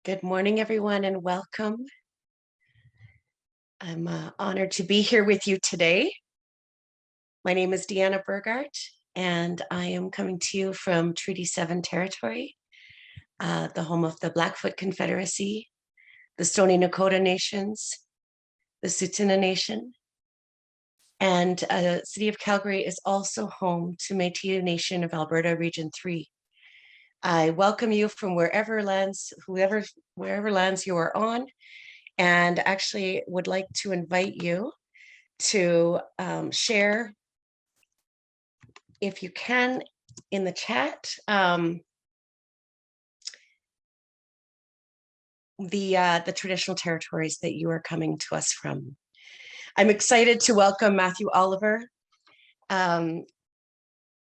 Good morning, everyone, and welcome. I'm honored to be here with you today. My name is Deanna Burgart, and I am coming to you from Treaty 7 territory, the home of the Blackfoot Confederacy, the Stoney Nakoda Nations, the Tsuut'ina Nation, and City of Calgary is also home to Métis Nation of Alberta Region 3. I welcome you from wherever lands you are on, and actually would like to invite you to share, if you can, in the chat, the traditional territories that you are coming to us from. I'm excited to welcome Matthew Oliver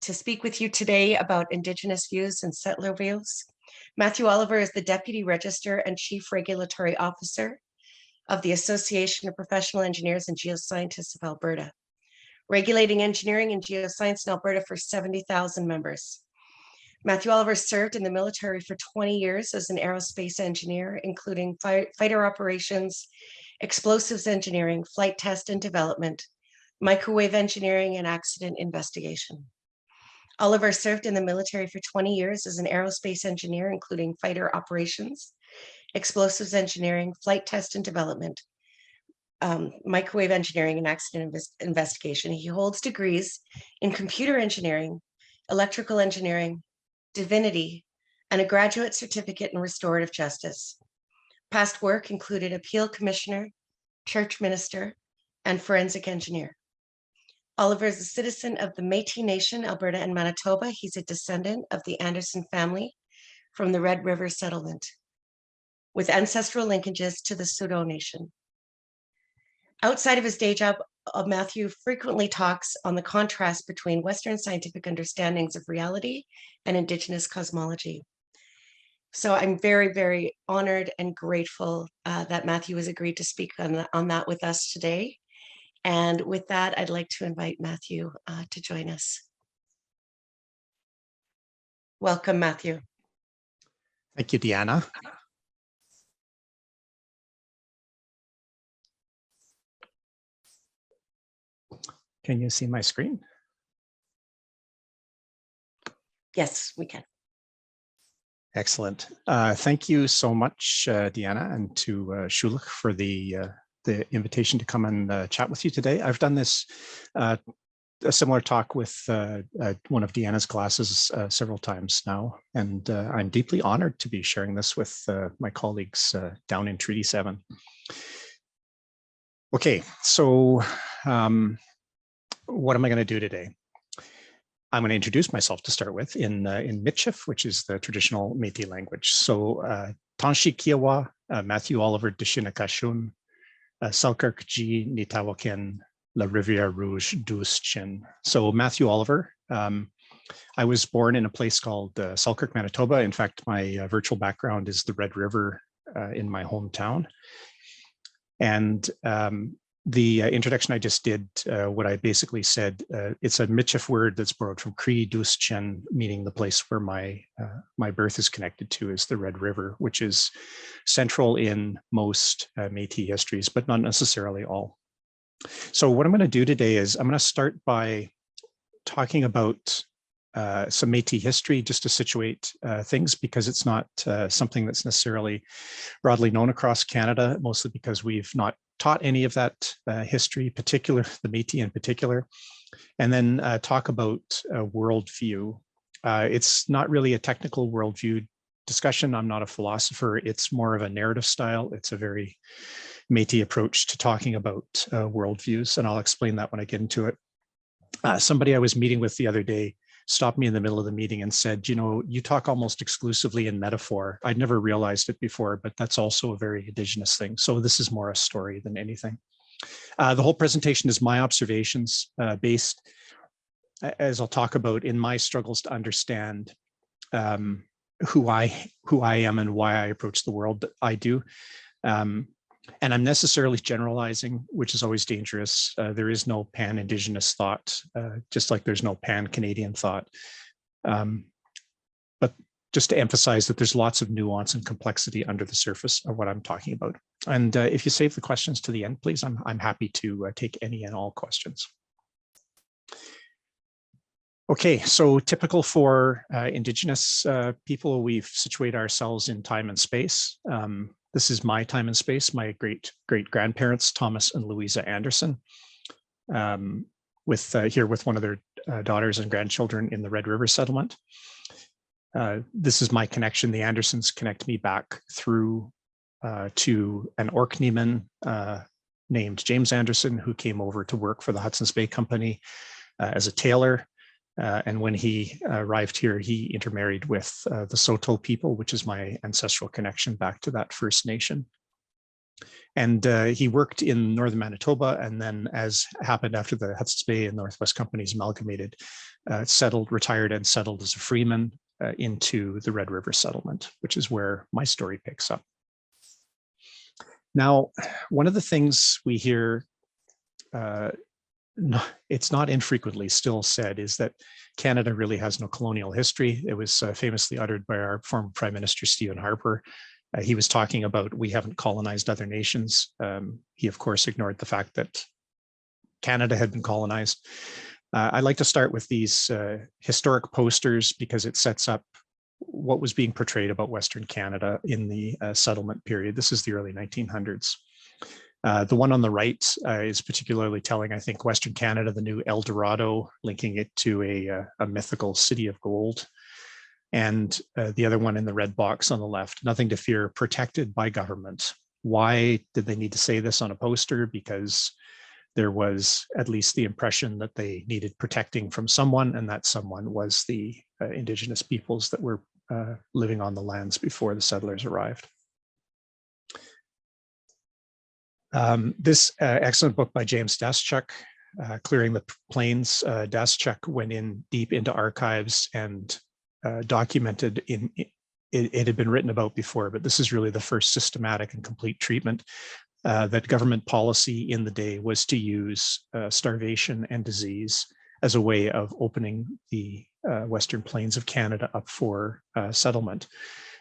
to speak with you today about Indigenous views and settler views. Matthew Oliver is the Deputy Register and Chief Regulatory Officer of the Association of Professional Engineers and Geoscientists of Alberta, regulating engineering and geoscience in Alberta for 70,000 members. Matthew Oliver served in the military for 20 years as an aerospace engineer, including fighter operations, explosives engineering, flight test and development, microwave engineering, and accident investigation. Oliver served in the military for 20 years as an aerospace engineer, including fighter operations, explosives engineering, flight test and development, microwave engineering, and accident investigation. He holds degrees in computer engineering, electrical engineering, divinity, and a graduate certificate in restorative justice. Past work included appeal commissioner, church minister, and forensic engineer. Oliver is a citizen of the Métis Nation, Alberta and Manitoba. He's a descendant of the Anderson family from the Red River settlement, with ancestral linkages to the Sault Nation. Outside of his day job, Matthew frequently talks on the contrast between Western scientific understandings of reality and Indigenous cosmology. So I'm very, very honored and grateful that Matthew has agreed to speak on that with us today. And with that, I'd like to invite Matthew to join us. Welcome, Matthew. Thank you, Deanna. Can you see my screen? Yes, we can. Excellent. Thank you so much, Deanna, and to Schulich for the invitation to come and chat with you today. I've done this a similar talk with one of Deanna's classes several times now, and I'm deeply honored to be sharing this with my colleagues down in Treaty 7. Okay, so what am I going to do today? I'm going to introduce myself to start with in Michif, which is the traditional Métis language. So Tanshi Kiowa, Matthew Oliver Dishinakashun, Selkirk G Nitawaken, La Rivière Rouge Douce-Chin. So Matthew Oliver, I was born in a place called Selkirk, Manitoba. In fact, my virtual background is the Red River in my hometown. And the introduction I just did, what I basically said, it's a Michif word that's borrowed from Cree Douce-Chin, meaning the place where my birth is connected to is the Red River, which is central in most Métis histories, but not necessarily all. So what I'm going to do today is I'm going to start by talking about some Métis history, just to situate things, because it's not something that's necessarily broadly known across Canada, mostly because we've not taught any of that history, the Métis in particular, and then talk about worldview. It's not really a technical worldview discussion. I'm not a philosopher. It's more of a narrative style. It's a very Métis approach to talking about worldviews, and I'll explain that when I get into it. Somebody I was meeting with the other day stopped me in the middle of the meeting and said, you know, you talk almost exclusively in metaphor. I'd never realized it before, but that's also a very Indigenous thing. So this is more a story than anything. The whole presentation is my observations based, as I'll talk about, in my struggles to understand who I am and why I approach the world that I do. And I'm necessarily generalizing, which is always dangerous. There is no pan-Indigenous thought, just like there's no pan-Canadian thought. But just to emphasize that there's lots of nuance and complexity under the surface of what I'm talking about. And if you save the questions to the end, please, I'm happy to take any and all questions. Okay, so typical for Indigenous people, we've situated ourselves in time and space. This is my time and space, my great-grandparents, Thomas and Louisa Anderson, here with one of their daughters and grandchildren in the Red River settlement. This is my connection. The Andersons connect me back through to an Orkneyman named James Anderson, who came over to work for the Hudson's Bay Company as a tailor. And when he arrived here, he intermarried with the Saulteaux people, which is my ancestral connection back to that First Nation. And he worked in northern Manitoba, and then, as happened after the Hudson's Bay and Northwest Companies amalgamated, retired and settled as a freeman into the Red River settlement, which is where my story picks up. Now, one of the things we hear, it's not infrequently still said, is that Canada really has no colonial history. It was famously uttered by our former Prime Minister, Stephen Harper. He was talking about, we haven't colonized other nations. He, of course, ignored the fact that Canada had been colonized. I'd like to start with these historic posters because it sets up what was being portrayed about Western Canada in the settlement period. This is the early 1900s. The one on the right is particularly telling, I think, Western Canada, the new El Dorado, linking it to a mythical city of gold. And the other one in the red box on the left, nothing to fear, protected by government. Why did they need to say this on a poster? Because there was at least the impression that they needed protecting from someone, and that someone was the Indigenous peoples that were living on the lands before the settlers arrived. This excellent book by James Daschuk, Clearing the Plains. Daschuk went in deep into archives and documented it had been written about before, but this is really the first systematic and complete treatment that government policy in the day was to use starvation and disease as a way of opening the Western Plains of Canada up for settlement.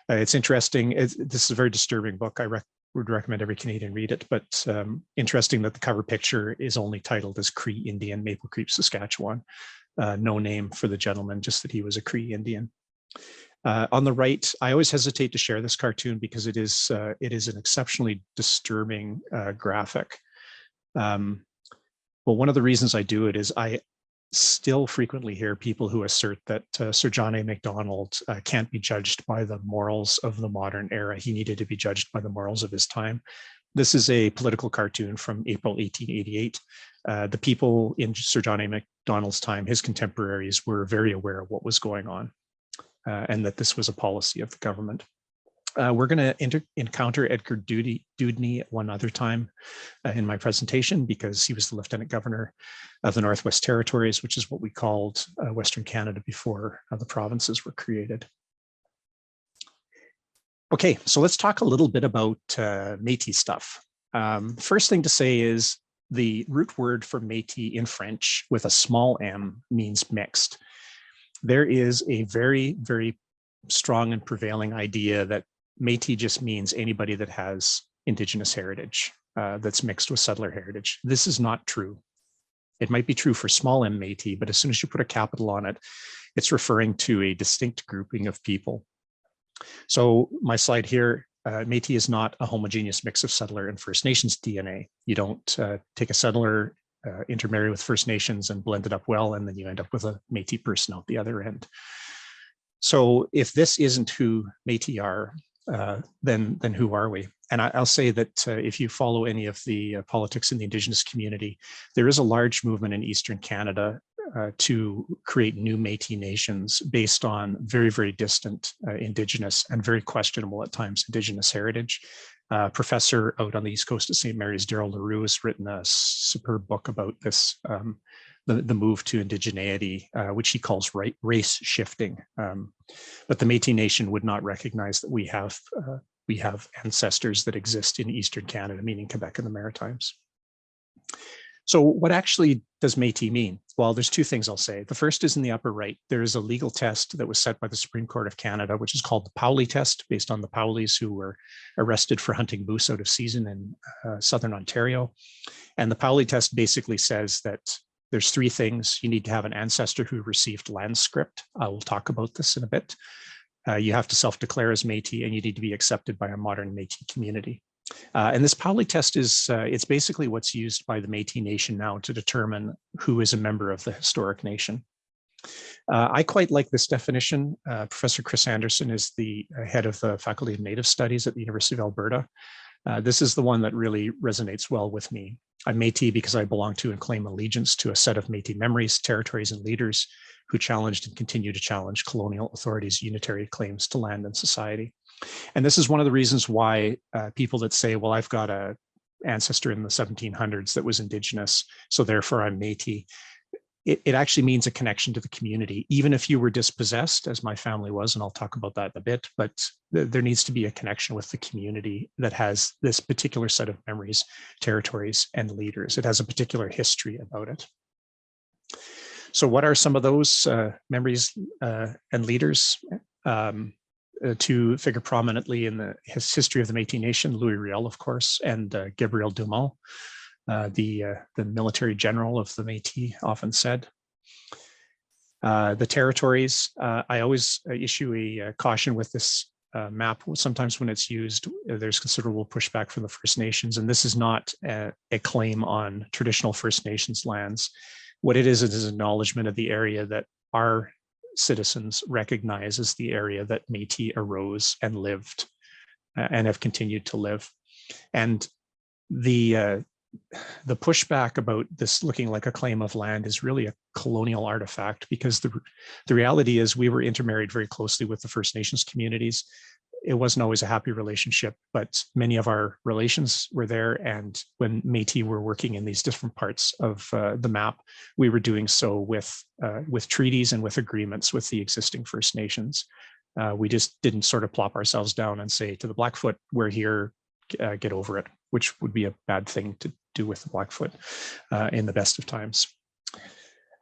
It's interesting. This is a very disturbing book. I would recommend every Canadian read it, but interesting that the cover picture is only titled as Cree Indian, Maple Creek, Saskatchewan. No name for the gentleman, just that he was a Cree Indian. On the right, I always hesitate to share this cartoon because it is an exceptionally disturbing graphic. Well, one of the reasons I do it is I still frequently hear people who assert that Sir John A. Macdonald can't be judged by the morals of the modern era. He needed to be judged by the morals of his time. This is a political cartoon from April 1888. The people in Sir John A. Macdonald's time, his contemporaries, were very aware of what was going on and that this was a policy of the government. We're going to encounter Edgar Dewdney one other time in my presentation because he was the Lieutenant Governor of the Northwest Territories, which is what we called Western Canada before the provinces were created. Okay, so let's talk a little bit about Métis stuff. First thing to say is the root word for Métis in French with a small m means mixed. There is a very, very strong and prevailing idea that Métis just means anybody that has Indigenous heritage that's mixed with settler heritage. This is not true. It might be true for small m Métis, but as soon as you put a capital on it, it's referring to a distinct grouping of people. So my slide here, Métis is not a homogeneous mix of settler and First Nations DNA. You don't take a settler, intermarry with First Nations and blend it up well, and then you end up with a Métis person out the other end. So if this isn't who Métis are, then who are we? And I'll say that if you follow any of the politics in the Indigenous community, there is a large movement in Eastern Canada to create new Métis nations based on very, very distant Indigenous and very questionable at times Indigenous heritage. Professor out on the East Coast of St. Mary's, Daryl LaRue, has written a superb book about this, the move to indigeneity, which he calls race shifting. But the Métis Nation would not recognize that we have ancestors that exist in Eastern Canada, meaning Quebec and the Maritimes. So what actually does Métis mean? Well, there's two things I'll say. The first is in the upper right. There is a legal test that was set by the Supreme Court of Canada, which is called the Powley test, based on the Powleys who were arrested for hunting moose out of season in southern Ontario. And the Powley test basically says that there's three things. You need to have an ancestor who received land script. I will talk about this in a bit. You have to self-declare as Métis, and you need to be accepted by a modern Métis community. And this Powley test is, it's basically what's used by the Métis Nation now to determine who is a member of the historic nation. I quite like this definition. Professor Chris Anderson is the head of the Faculty of Native Studies at the University of Alberta. This is the one that really resonates well with me. I'm Métis because I belong to and claim allegiance to a set of Métis memories, territories, and leaders who challenged and continue to challenge colonial authorities' unitary claims to land and society. And this is one of the reasons why people that say, well, I've got an ancestor in the 1700s that was Indigenous, so therefore I'm Métis. It actually means a connection to the community, even if you were dispossessed, as my family was, and I'll talk about that in a bit, but there needs to be a connection with the community that has this particular set of memories, territories, and leaders. It has a particular history about it. So what are some of those memories and leaders? To figure prominently in the history of the Métis Nation, Louis Riel, of course, and Gabriel Dumont, the military general of the Métis, often said. The territories, I always issue a caution with this map. Sometimes when it's used, there's considerable pushback from the First Nations, and this is not a claim on traditional First Nations lands. What it is an acknowledgement of the area that our citizens recognize as the area that Métis arose and lived and have continued to live. And the pushback about this looking like a claim of land is really a colonial artifact, because the reality is we were intermarried very closely with the First Nations communities. It wasn't always a happy relationship, but many of our relations were there. And when Métis were working in these different parts of the map, we were doing so with treaties and with agreements with the existing First Nations. We just didn't sort of plop ourselves down and say to the Blackfoot, we're here, get over it, which would be a bad thing to do with the Blackfoot in the best of times.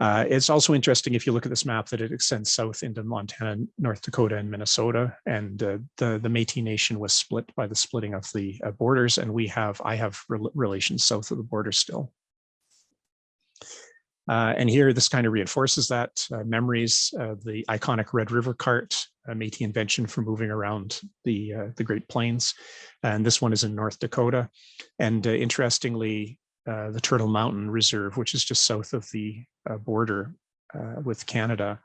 It's also interesting, if you look at this map, that it extends south into Montana, North Dakota, and Minnesota. And the Métis Nation was split by the splitting of the borders, and I have relations south of the border still. And here, this kind of reinforces that. Memories of the iconic Red River cart, a Métis invention for moving around the Great Plains. And this one is in North Dakota. And interestingly, the Turtle Mountain Reserve, which is just south of the border with Canada,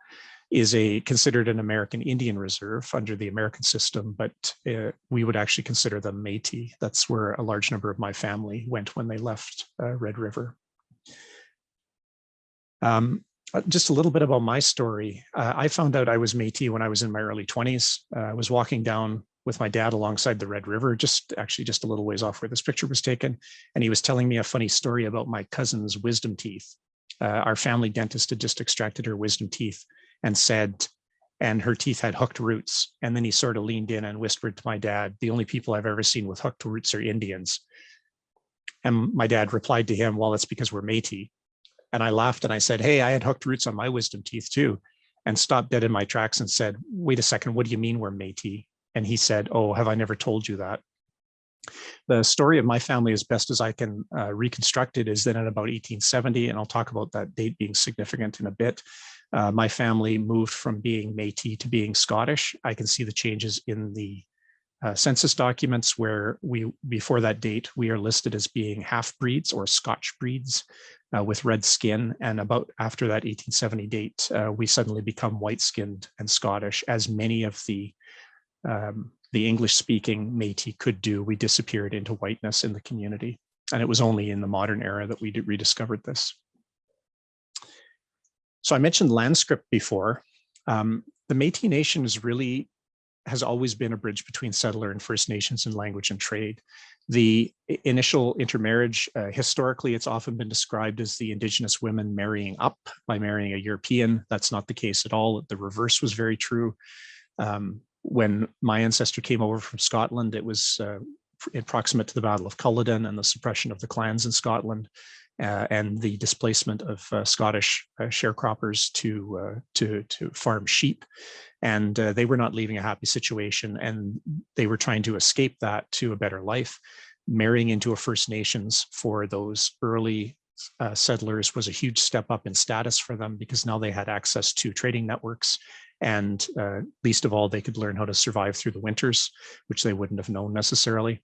is considered an American Indian reserve under the American system, but we would actually consider them Métis. That's where a large number of my family went when they left Red River. Just a little bit about my story. I found out I was Métis when I was in my early 20s. I was walking down with my dad alongside the Red River, just a little ways off where this picture was taken. And he was telling me a funny story about my cousin's wisdom teeth. Our family dentist had just extracted her wisdom teeth and said, and her teeth had hooked roots. And then he sort of leaned in and whispered to my dad, the only people I've ever seen with hooked roots are Indians. And my dad replied to him, well, it's because we're Métis. And I laughed and I said, hey, I had hooked roots on my wisdom teeth too, and stopped dead in my tracks and said, wait a second, what do you mean we're Métis? And he said, oh, have I never told you that? The story of my family, as best as I can reconstruct it, is that in about 1870, and I'll talk about that date being significant in a bit, my family moved from being Métis to being Scottish. I can see the changes in the census documents where before that date, we are listed as being half-breeds or Scotch breeds with red skin. And about after that 1870 date, we suddenly become white-skinned and Scottish, as many of the English-speaking Métis could do. We disappeared into whiteness in the community. And it was only in the modern era that we rediscovered this. So I mentioned land script before. The Métis Nation has always been a bridge between settler and First Nations in language and trade. The initial intermarriage, historically, it's often been described as the Indigenous women marrying up by marrying a European. That's not the case at all. The reverse was very true. When my ancestor came over from Scotland, it was proximate to the Battle of Culloden and the suppression of the clans in Scotland. and the displacement of Scottish sharecroppers to farm sheep. And they were not leaving a happy situation, and they were trying to escape that to a better life. Marrying into a First Nations for those early settlers was a huge step up in status for them, because now they had access to trading networks, and least of all, they could learn how to survive through the winters, which they wouldn't have known necessarily.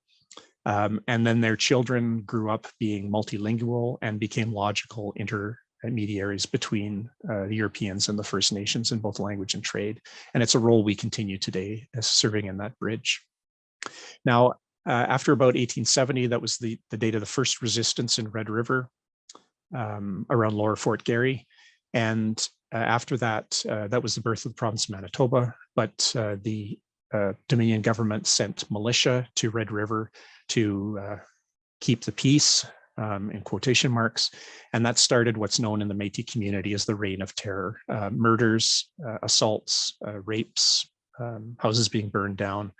And then their children grew up being multilingual and became logical intermediaries between the Europeans and the First Nations in both language and trade. And it's a role we continue today as serving in that bridge. Now, after about 1870, that was the date of the first resistance in Red River around Lower Fort Garry. And after that, that was the birth of the province of Manitoba. But the Dominion government sent militia to Red River to keep the peace, in quotation marks. And that started what's known in the Métis community as the Reign of Terror. Murders, assaults, rapes, houses being burned down.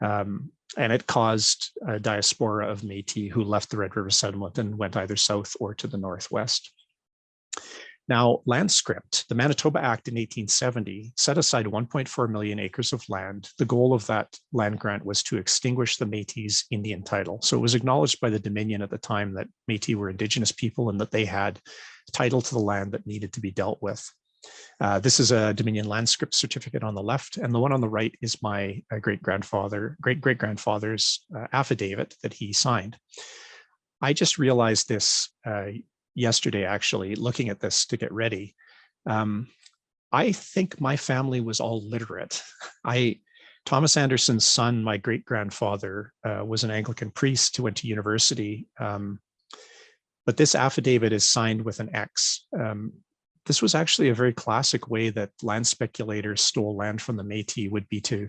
And it caused a diaspora of Métis who left the Red River settlement and went either south or to the northwest. Now, land script, the Manitoba Act in 1870 set aside 1.4 million acres of land. The goal of that land grant was to extinguish the Métis Indian title. So it was acknowledged by the Dominion at the time that Métis were Indigenous people and that they had title to the land that needed to be dealt with. This is a Dominion land script certificate on the left, and the one on the right is my great-great-grandfather's affidavit that he signed. I just realized this yesterday, actually, looking at this to get ready. I think my family was all literate. Thomas Anderson's son, my great-grandfather, was an Anglican priest who went to university, but this affidavit is signed with an X. This was actually a very classic way that land speculators stole land from the Métis, would be to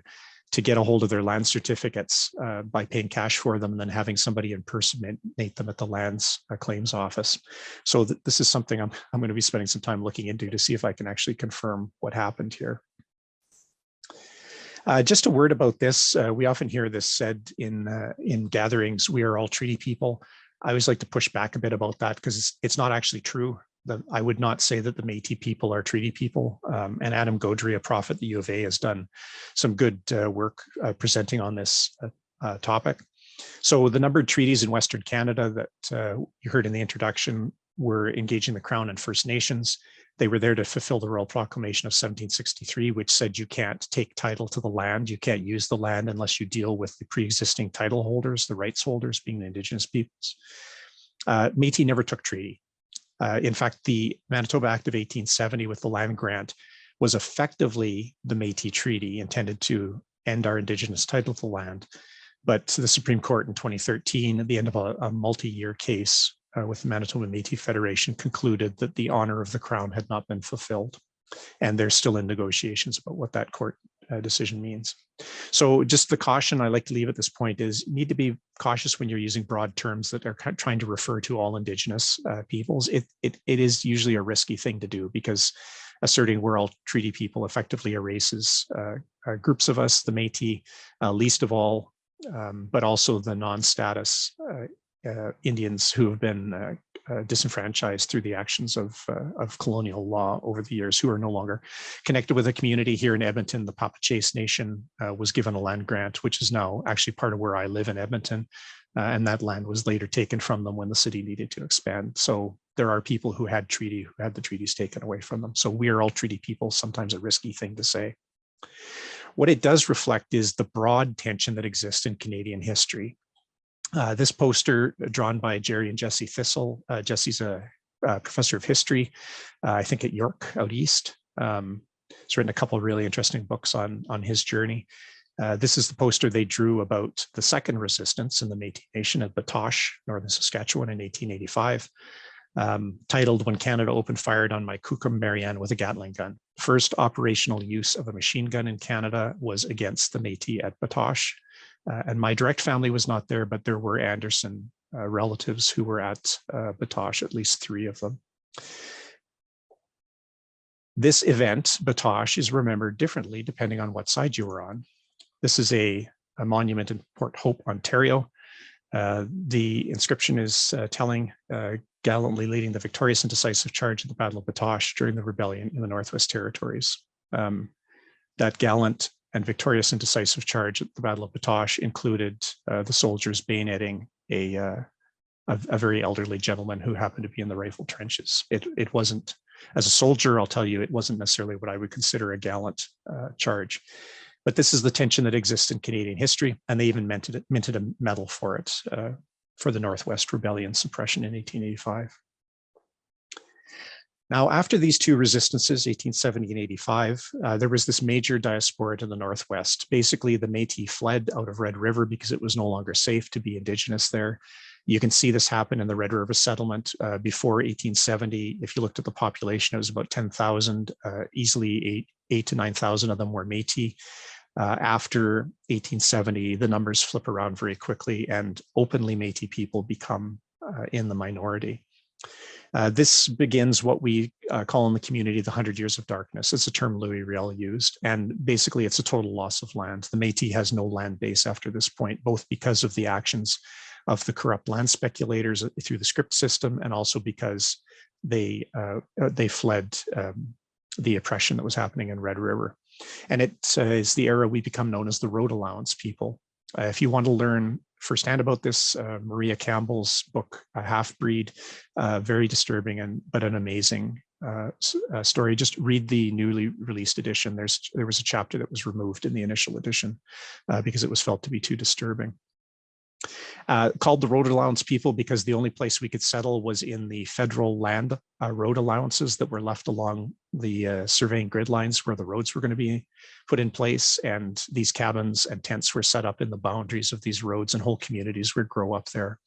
get a hold of their land certificates by paying cash for them and then having somebody impersonate them at the land's claims office. So this is something I'm going to be spending some time looking into to see if I can actually confirm what happened here. Just a word about this. We often hear this said in gatherings, we are all treaty people. I always like to push back a bit about that because it's not actually true. I would not say that the Métis people are treaty people. And Adam Gaudry, a prof at the U of A, has done some good work presenting on this topic. So the numbered treaties in Western Canada that you heard in the introduction were engaging the Crown and First Nations. They were there to fulfill the Royal Proclamation of 1763, which said you can't take title to the land, you can't use the land unless you deal with the pre-existing title holders, the rights holders being the Indigenous peoples. Métis never took treaty. In fact, the Manitoba Act of 1870 with the land grant was effectively the Métis Treaty, intended to end our Indigenous title to the land. But the Supreme Court in 2013, at the end of a multi-year case with the Manitoba Métis Federation, concluded that the honor of the Crown had not been fulfilled. And they're still in negotiations about what that court decision means. So just the caution I like to leave at this point is you need to be cautious when you're using broad terms that are trying to refer to all Indigenous peoples. It is usually a risky thing to do because asserting we're all treaty people effectively erases groups of us, the Métis, least of all, but also the non-status Indians who have been disenfranchised through the actions of colonial law over the years, who are no longer connected with the community. Here in Edmonton, the Papachase Nation was given a land grant, which is now actually part of where I live in Edmonton. And that land was later taken from them when the city needed to expand. So there are people who had the treaties taken away from them. So we are all treaty people, sometimes a risky thing to say. What it does reflect is the broad tension that exists in Canadian history. This poster drawn by Jerry and Jesse Thistle. Jesse's a professor of history, I think at York out east. He's written a couple of really interesting books on his journey. This is the poster they drew about the second resistance in the Métis Nation at Batoche, northern Saskatchewan in 1885, titled When Canada Opened Fire on My Kukum Marianne with a Gatling Gun. First operational use of a machine gun in Canada was against the Métis at Batoche. And my direct family was not there, but there were Anderson relatives who were at Batoche, at least 3 of them. This event, Batoche, is remembered differently depending on what side you were on. This is a monument in Port Hope, Ontario. The inscription is telling gallantly leading the victorious and decisive charge at the Battle of Batoche during the rebellion in the Northwest Territories. That gallant and victorious and decisive charge at the Battle of Batoche included the soldiers bayoneting a very elderly gentleman who happened to be in the rifle trenches. It wasn't, as a soldier, I'll tell you, it wasn't necessarily what I would consider a gallant charge. But this is the tension that exists in Canadian history, and they even minted a medal for it, for the Northwest Rebellion suppression in 1885. Now, after these two resistances, 1870 and 85, there was this major diaspora to the Northwest. Basically, the Métis fled out of Red River because it was no longer safe to be Indigenous there. You can see this happen in the Red River settlement before 1870. If you looked at the population, it was about 10,000, easily 8 to 9,000 of them were Métis. After 1870, the numbers flip around very quickly and openly Métis people become in the minority. This begins what we call in the community the 100 Years of Darkness. It's a term Louis Riel used, and basically it's a total loss of land. The Métis has no land base after this point, both because of the actions of the corrupt land speculators through the script system, and also because they fled the oppression that was happening in Red River. And it is the era we become known as the road allowance people. If you want to learn firsthand about this, Maria Campbell's book, Half Breed, very disturbing but an amazing story. Just read the newly released edition. There was a chapter that was removed in the initial edition because it was felt to be too disturbing. Called the road allowance people because the only place we could settle was in the federal land road allowances that were left along the surveying grid lines where the roads were going to be put in place. And these cabins and tents were set up in the boundaries of these roads, and whole communities would grow up there,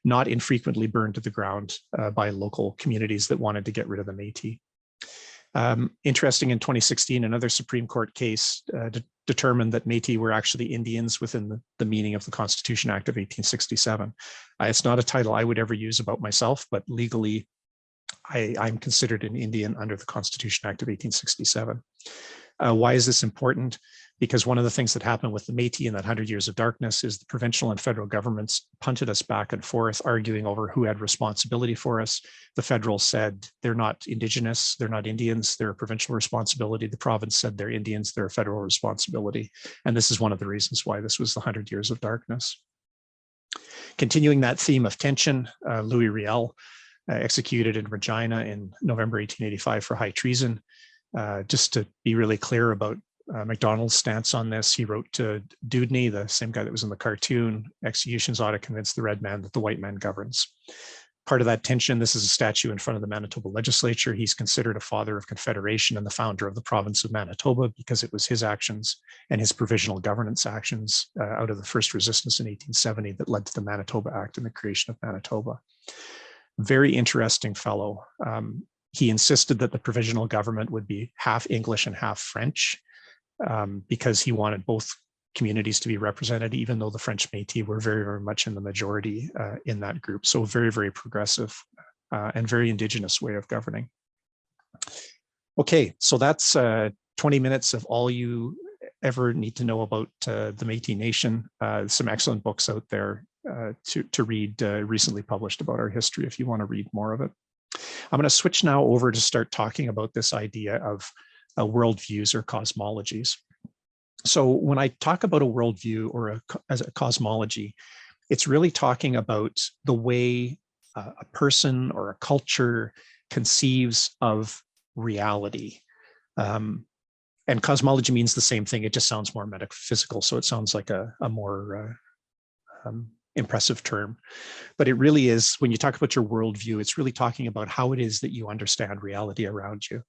not infrequently burned to the ground by local communities that wanted to get rid of the Métis. Interesting, in 2016, another Supreme Court case determined that Métis were actually Indians within the meaning of the Constitution Act of 1867. It's not a title I would ever use about myself, but legally, I'm considered an Indian under the Constitution Act of 1867. Why is this important? Because one of the things that happened with the Métis in that 100 Years of Darkness is the provincial and federal governments punted us back and forth, arguing over who had responsibility for us. The federal said they're not Indigenous, they're not Indians, they're a provincial responsibility. The province said they're Indians, they're a federal responsibility. And this is one of the reasons why this was the 100 Years of Darkness. Continuing that theme of tension, Louis Riel, executed in Regina in November 1885 for high treason. Just to be really clear about MacDonald's stance on this, he wrote to Dewdney, the same guy that was in the cartoon, executions ought to convince the red man that the white man governs. Part of that tension, this is a statue in front of the Manitoba legislature. He's considered a father of Confederation and the founder of the province of Manitoba because it was his actions and his provisional governance actions out of the first resistance in 1870 that led to the Manitoba Act and the creation of Manitoba. Very interesting fellow. He insisted that the provisional government would be half English and half French because he wanted both communities to be represented, even though the French Métis were very, very much in the majority in that group. So very, very progressive and very Indigenous way of governing. Okay, so that's 20 minutes of all you ever need to know about the Métis Nation. Some excellent books out there to read, recently published about our history if you want to read more of it. I'm going to switch now over to start talking about this idea of worldviews or cosmologies. So when I talk about a worldview or as a cosmology, it's really talking about the way a person or a culture conceives of reality. And cosmology means the same thing. It just sounds more metaphysical. So it sounds like a more impressive term. But it really is, when you talk about your worldview, it's really talking about how it is that you understand reality around you.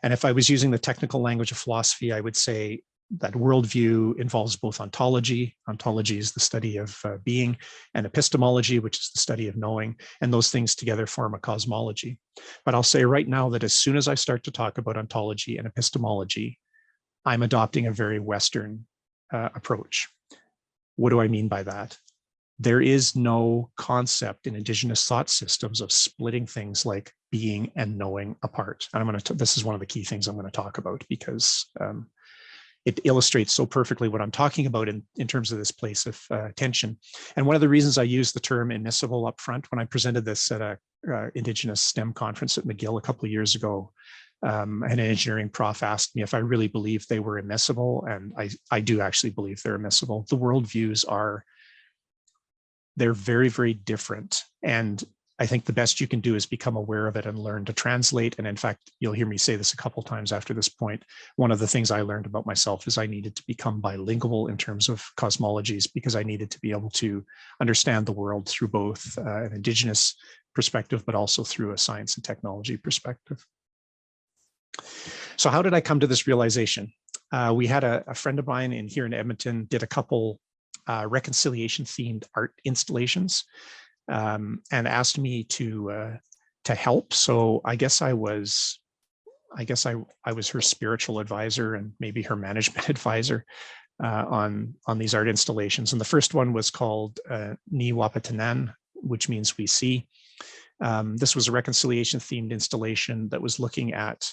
And if I was using the technical language of philosophy, I would say that worldview involves both ontology. Ontology is the study of being, and epistemology, which is the study of knowing. And those things together form a cosmology. But I'll say right now that as soon as I start to talk about ontology and epistemology, I'm adopting a very Western approach. What do I mean by that? There is no concept in Indigenous thought systems of splitting things like being and knowing apart. And this is one of the key things I'm going to talk about, because it illustrates so perfectly what I'm talking about in terms of this place of tension. And one of the reasons I used the term immiscible up front when I presented this at a Indigenous STEM conference at McGill a couple of years ago, an engineering prof asked me if I really believed they were immiscible, and I do actually believe they're immiscible. The worldviews they're very, very different. And I think the best you can do is become aware of it and learn to translate. And in fact, you'll hear me say this a couple of times after this point. One of the things I learned about myself is I needed to become bilingual in terms of cosmologies, because I needed to be able to understand the world through both an Indigenous perspective, but also through a science and technology perspective. So how did I come to this realization? We had a friend of mine here in Edmonton did a couple reconciliation themed art installations, and asked me to help. So I guess I was her spiritual advisor and maybe her management advisor on these art installations. And the first one was called Ni Wapatanan, which means we see. This was a reconciliation themed installation that was looking at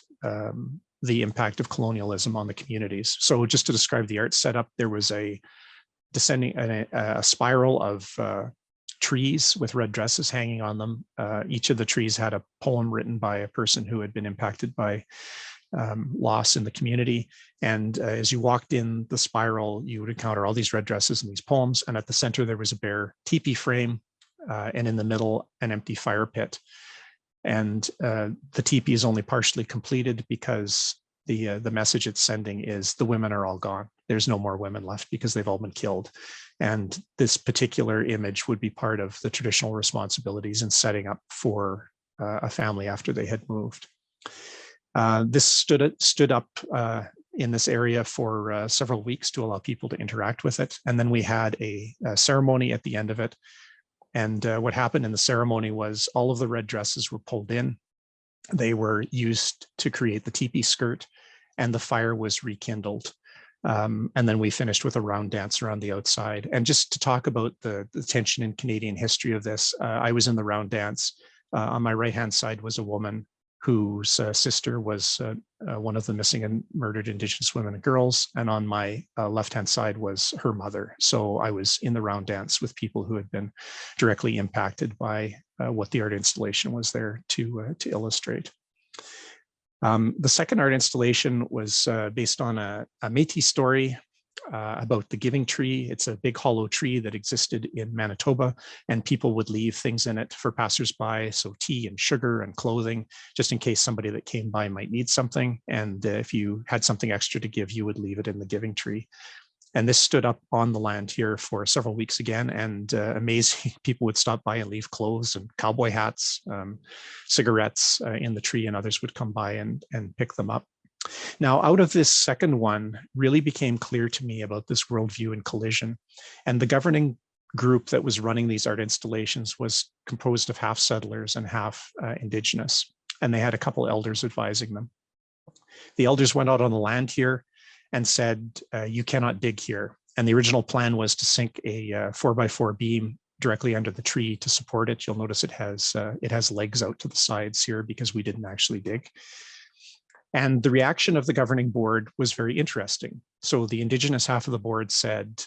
the impact of colonialism on the communities. So just to describe the art setup, there was a spiral of trees with red dresses hanging on them. Each of the trees had a poem written by a person who had been impacted by loss in the community. And as you walked in the spiral, you would encounter all these red dresses and these poems. And at the center, there was a bare teepee frame, and in the middle, an empty fire pit. And the teepee is only partially completed because the message it's sending is the women are all gone. There's no more women left because they've all been killed. And this particular image would be part of the traditional responsibilities in setting up for a family after they had moved. This stood up in this area for several weeks to allow people to interact with it. And then we had a ceremony at the end of it. And what happened in the ceremony was all of the red dresses were pulled in. They were used to create the teepee skirt, and the fire was rekindled. And then we finished with a round dance around the outside. And just to talk about the tension in Canadian history of this, I was in the round dance. On my right-hand side was a woman whose sister was one of the missing and murdered Indigenous women and girls. And on my left-hand side was her mother. So I was in the round dance with people who had been directly impacted by what the art installation was there to illustrate. The second art installation was based on a Métis story about the giving tree. It's a big hollow tree that existed in Manitoba, and people would leave things in it for passersby, so tea and sugar and clothing, just in case somebody that came by might need something. And if you had something extra to give, you would leave it in the giving tree. And this stood up on the land here for several weeks again, and amazing, people would stop by and leave clothes and cowboy hats, cigarettes in the tree, and others would come by and pick them up. Now, out of this second one, really became clear to me about this worldview in collision. And the governing group that was running these art installations was composed of half settlers and half Indigenous. And they had a couple elders advising them. The elders went out on the land here and said, you cannot dig here. And the original plan was to sink a 4x4 beam directly under the tree to support it. You'll notice it has legs out to the sides here because we didn't actually dig. And the reaction of the governing board was very interesting. So the Indigenous half of the board said,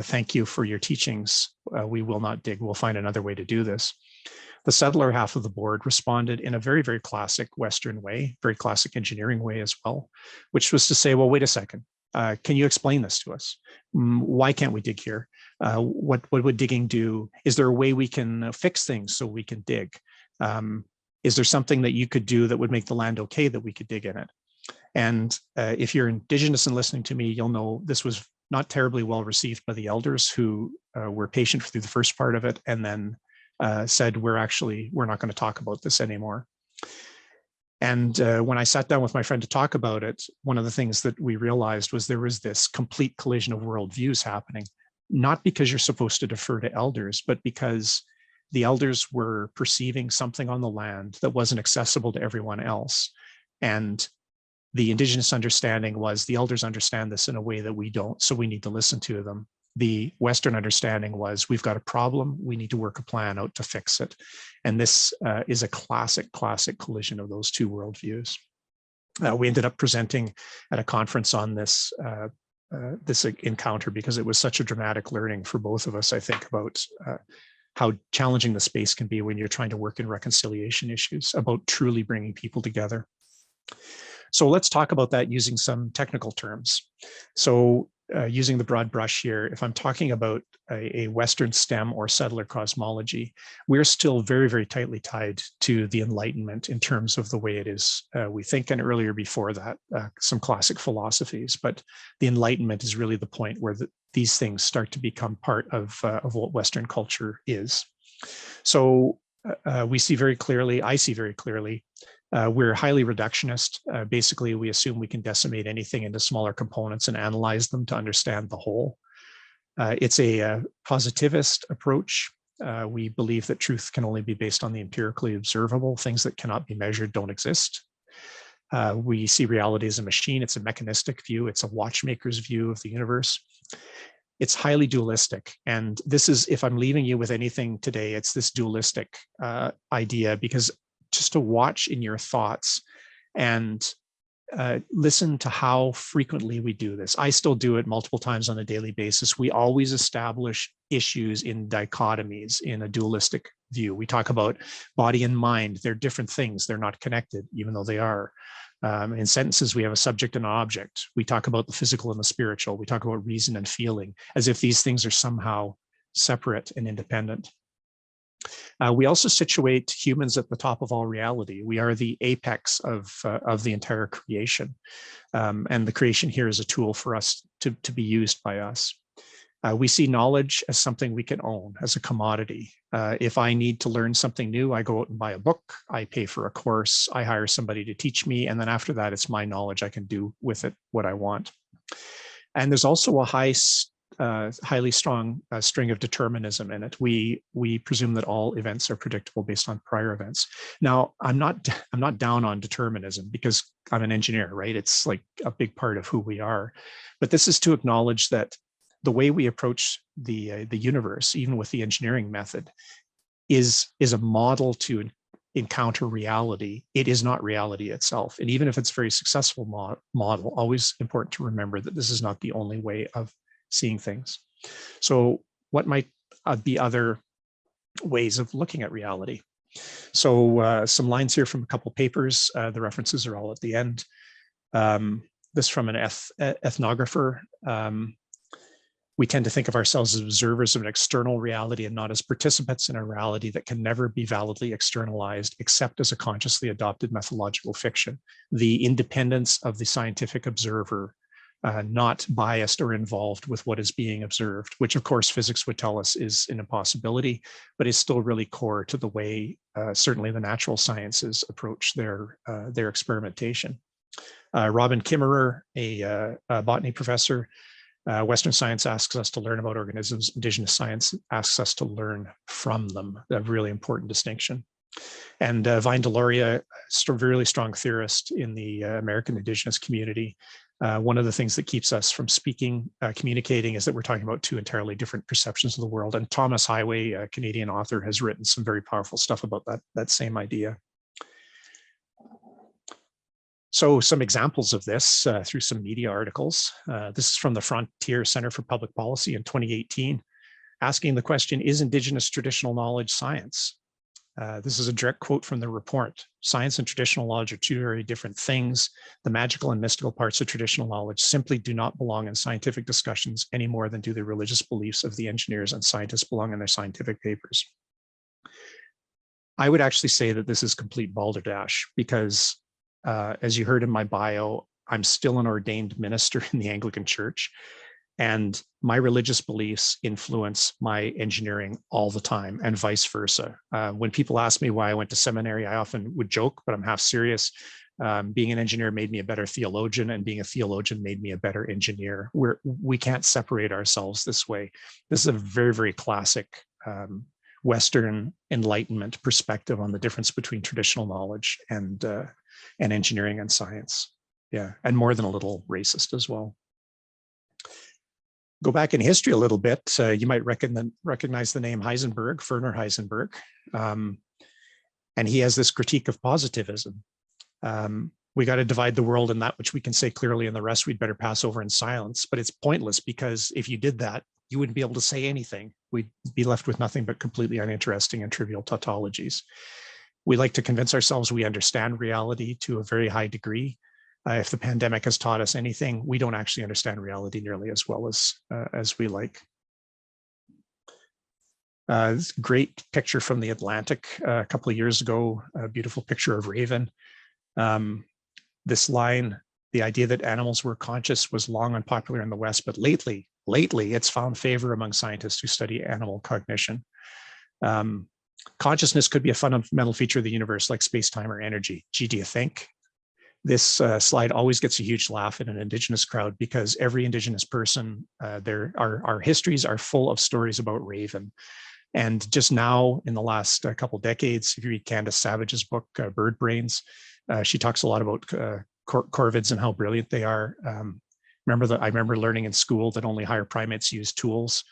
thank you for your teachings. We will not dig. We'll find another way to do this. The settler half of the board responded in a very, very classic Western way, very classic engineering way as well, which was to say, well, wait a second. Can you explain this to us? Why can't we dig here? What would digging do? Is there a way we can fix things so we can dig? Is there something that you could do that would make the land okay that we could dig in it? And if you're Indigenous and listening to me, you'll know this was not terribly well received by the elders, who were patient through the first part of it and then said, we're not going to talk about this anymore. And when I sat down with my friend to talk about it, one of the things that we realized was there was this complete collision of worldviews happening, not because you're supposed to defer to elders, but because the elders were perceiving something on the land that wasn't accessible to everyone else. And the Indigenous understanding was the elders understand this in a way that we don't, so we need to listen to them. The Western understanding was we've got a problem, we need to work a plan out to fix it. And this is a classic collision of those two worldviews. We ended up presenting at a conference on this this encounter because it was such a dramatic learning for both of us, I think, about how challenging the space can be when you're trying to work in reconciliation issues, about truly bringing people together. So let's talk about that using some technical terms. So using the broad brush here, if I'm talking about a Western STEM or settler cosmology, we're still very, very tightly tied to the Enlightenment in terms of the way it is we think, and earlier before that, some classic philosophies. But the Enlightenment is really the point where these things start to become part of what Western culture is. So we see very clearly, I see very clearly, we're highly reductionist. Basically, we assume we can decimate anything into smaller components and analyze them to understand the whole. It's a positivist approach. We believe that truth can only be based on the empirically observable. Things that cannot be measured don't exist. We see reality as a machine. It's a mechanistic view. It's a watchmaker's view of the universe. It's highly dualistic. And this is, if I'm leaving you with anything today, it's this dualistic idea, because just to watch in your thoughts and listen to how frequently we do this. I still do it multiple times on a daily basis. We always establish issues in dichotomies in a dualistic view. We talk about body and mind. They're different things. They're not connected, even though they are. In sentences, we have a subject and an object. We talk about the physical and the spiritual. We talk about reason and feeling, as if these things are somehow separate and independent. We also situate humans at the top of all reality. We are the apex of the entire creation. And the creation here is a tool for us to be used by us. We see knowledge as something we can own, as a commodity. If I need to learn something new, I go out and buy a book, I pay for a course, I hire somebody to teach me, and then after that, it's my knowledge. I can do with it what I want. And there's also a highly strong string of determinism in it. We presume that all events are predictable based on prior events. Now, I'm not down on determinism because I'm an engineer, right? It's like a big part of who we are. But this is to acknowledge that the way we approach the universe, even with the engineering method, is a model to encounter reality. It is not reality itself. And even if it's a very successful model, always important to remember that this is not the only way of seeing things. So what might be other ways of looking at reality? So some lines here from a couple papers. The references are all at the end. This from an ethnographer. We tend to think of ourselves as observers of an external reality and not as participants in a reality that can never be validly externalized except as a consciously adopted methodological fiction. The independence of the scientific observer, not biased or involved with what is being observed, which of course physics would tell us is an impossibility, but is still really core to the way certainly the natural sciences approach their experimentation. Robin Kimmerer, a botany professor, Western science asks us to learn about organisms. Indigenous science asks us to learn from them. A really important distinction. And Vine Deloria, a really strong theorist in the American Indigenous community. One of the things that keeps us from communicating is that we're talking about two entirely different perceptions of the world. And Thomas Highway, a Canadian author, has written some very powerful stuff about that same idea. So some examples of this through some media articles. This is from the Frontier Center for Public Policy in 2018, asking the question, is Indigenous traditional knowledge science? This is a direct quote from the report. Science and traditional knowledge are two very different things. The magical and mystical parts of traditional knowledge simply do not belong in scientific discussions any more than do the religious beliefs of the engineers and scientists belong in their scientific papers. I would actually say that this is complete balderdash because as you heard in my bio, I'm still an ordained minister in the Anglican Church, and my religious beliefs influence my engineering all the time and vice versa. When people ask me why I went to seminary, I often would joke, but I'm half serious. Being an engineer made me a better theologian, and being a theologian made me a better engineer. We can't separate ourselves this way. This is a very, very classic Western Enlightenment perspective on the difference between traditional knowledge and engineering and science. Yeah, and more than a little racist as well. Go back in history a little bit. You might recognize the name Heisenberg, Werner Heisenberg. And he has this critique of positivism. we got to divide the world in that which we can say clearly and the rest we'd better pass over in silence. But it's pointless, because if you did that, you wouldn't be able to say anything. We'd be left with nothing but completely uninteresting and trivial tautologies. We like to convince ourselves we understand reality to a very high degree. If the pandemic has taught us anything, we don't actually understand reality nearly as well as we like. This great picture from the Atlantic a couple of years ago, a beautiful picture of Raven. This line, the idea that animals were conscious, was long unpopular in the West, but lately it's found favor among scientists who study animal cognition. Consciousness could be a fundamental feature of the universe, like space-time or energy. Gee, do you think? This slide always gets a huge laugh in an Indigenous crowd, because every Indigenous person, our histories are full of stories about Raven. And just now, in the last couple decades, if you read Candace Savage's book, Bird Brains, she talks a lot about corvids and how brilliant they are. I remember learning in school that only higher primates use tools.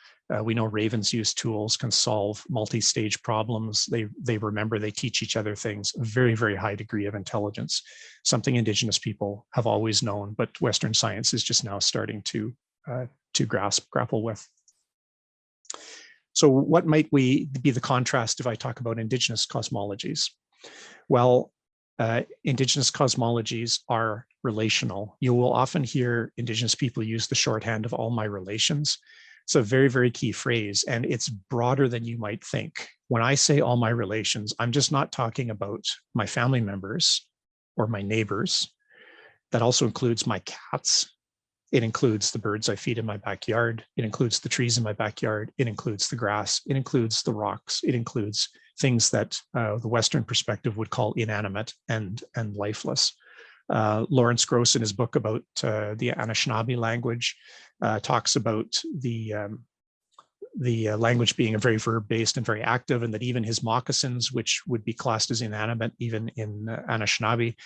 We know ravens use tools, can solve multi-stage problems. They remember, they teach each other things. A very, very high degree of intelligence, something Indigenous people have always known, but Western science is just now starting to grapple with. So what might be the contrast if I talk about Indigenous cosmologies? Well, Indigenous cosmologies are relational. You will often hear Indigenous people use the shorthand of all my relations. It's a very, very key phrase, and it's broader than you might think. When I say all my relations, I'm just not talking about my family members or my neighbors. That also includes my cats. It includes the birds I feed in my backyard. It includes the trees in my backyard. It includes the grass. It includes the rocks. It includes things that the Western perspective would call inanimate and lifeless. Lawrence Gross, in his book about the Anishinaabe language, talks about the language being very verb-based and very active, and that even his moccasins, which would be classed as inanimate even in Anishinaabe,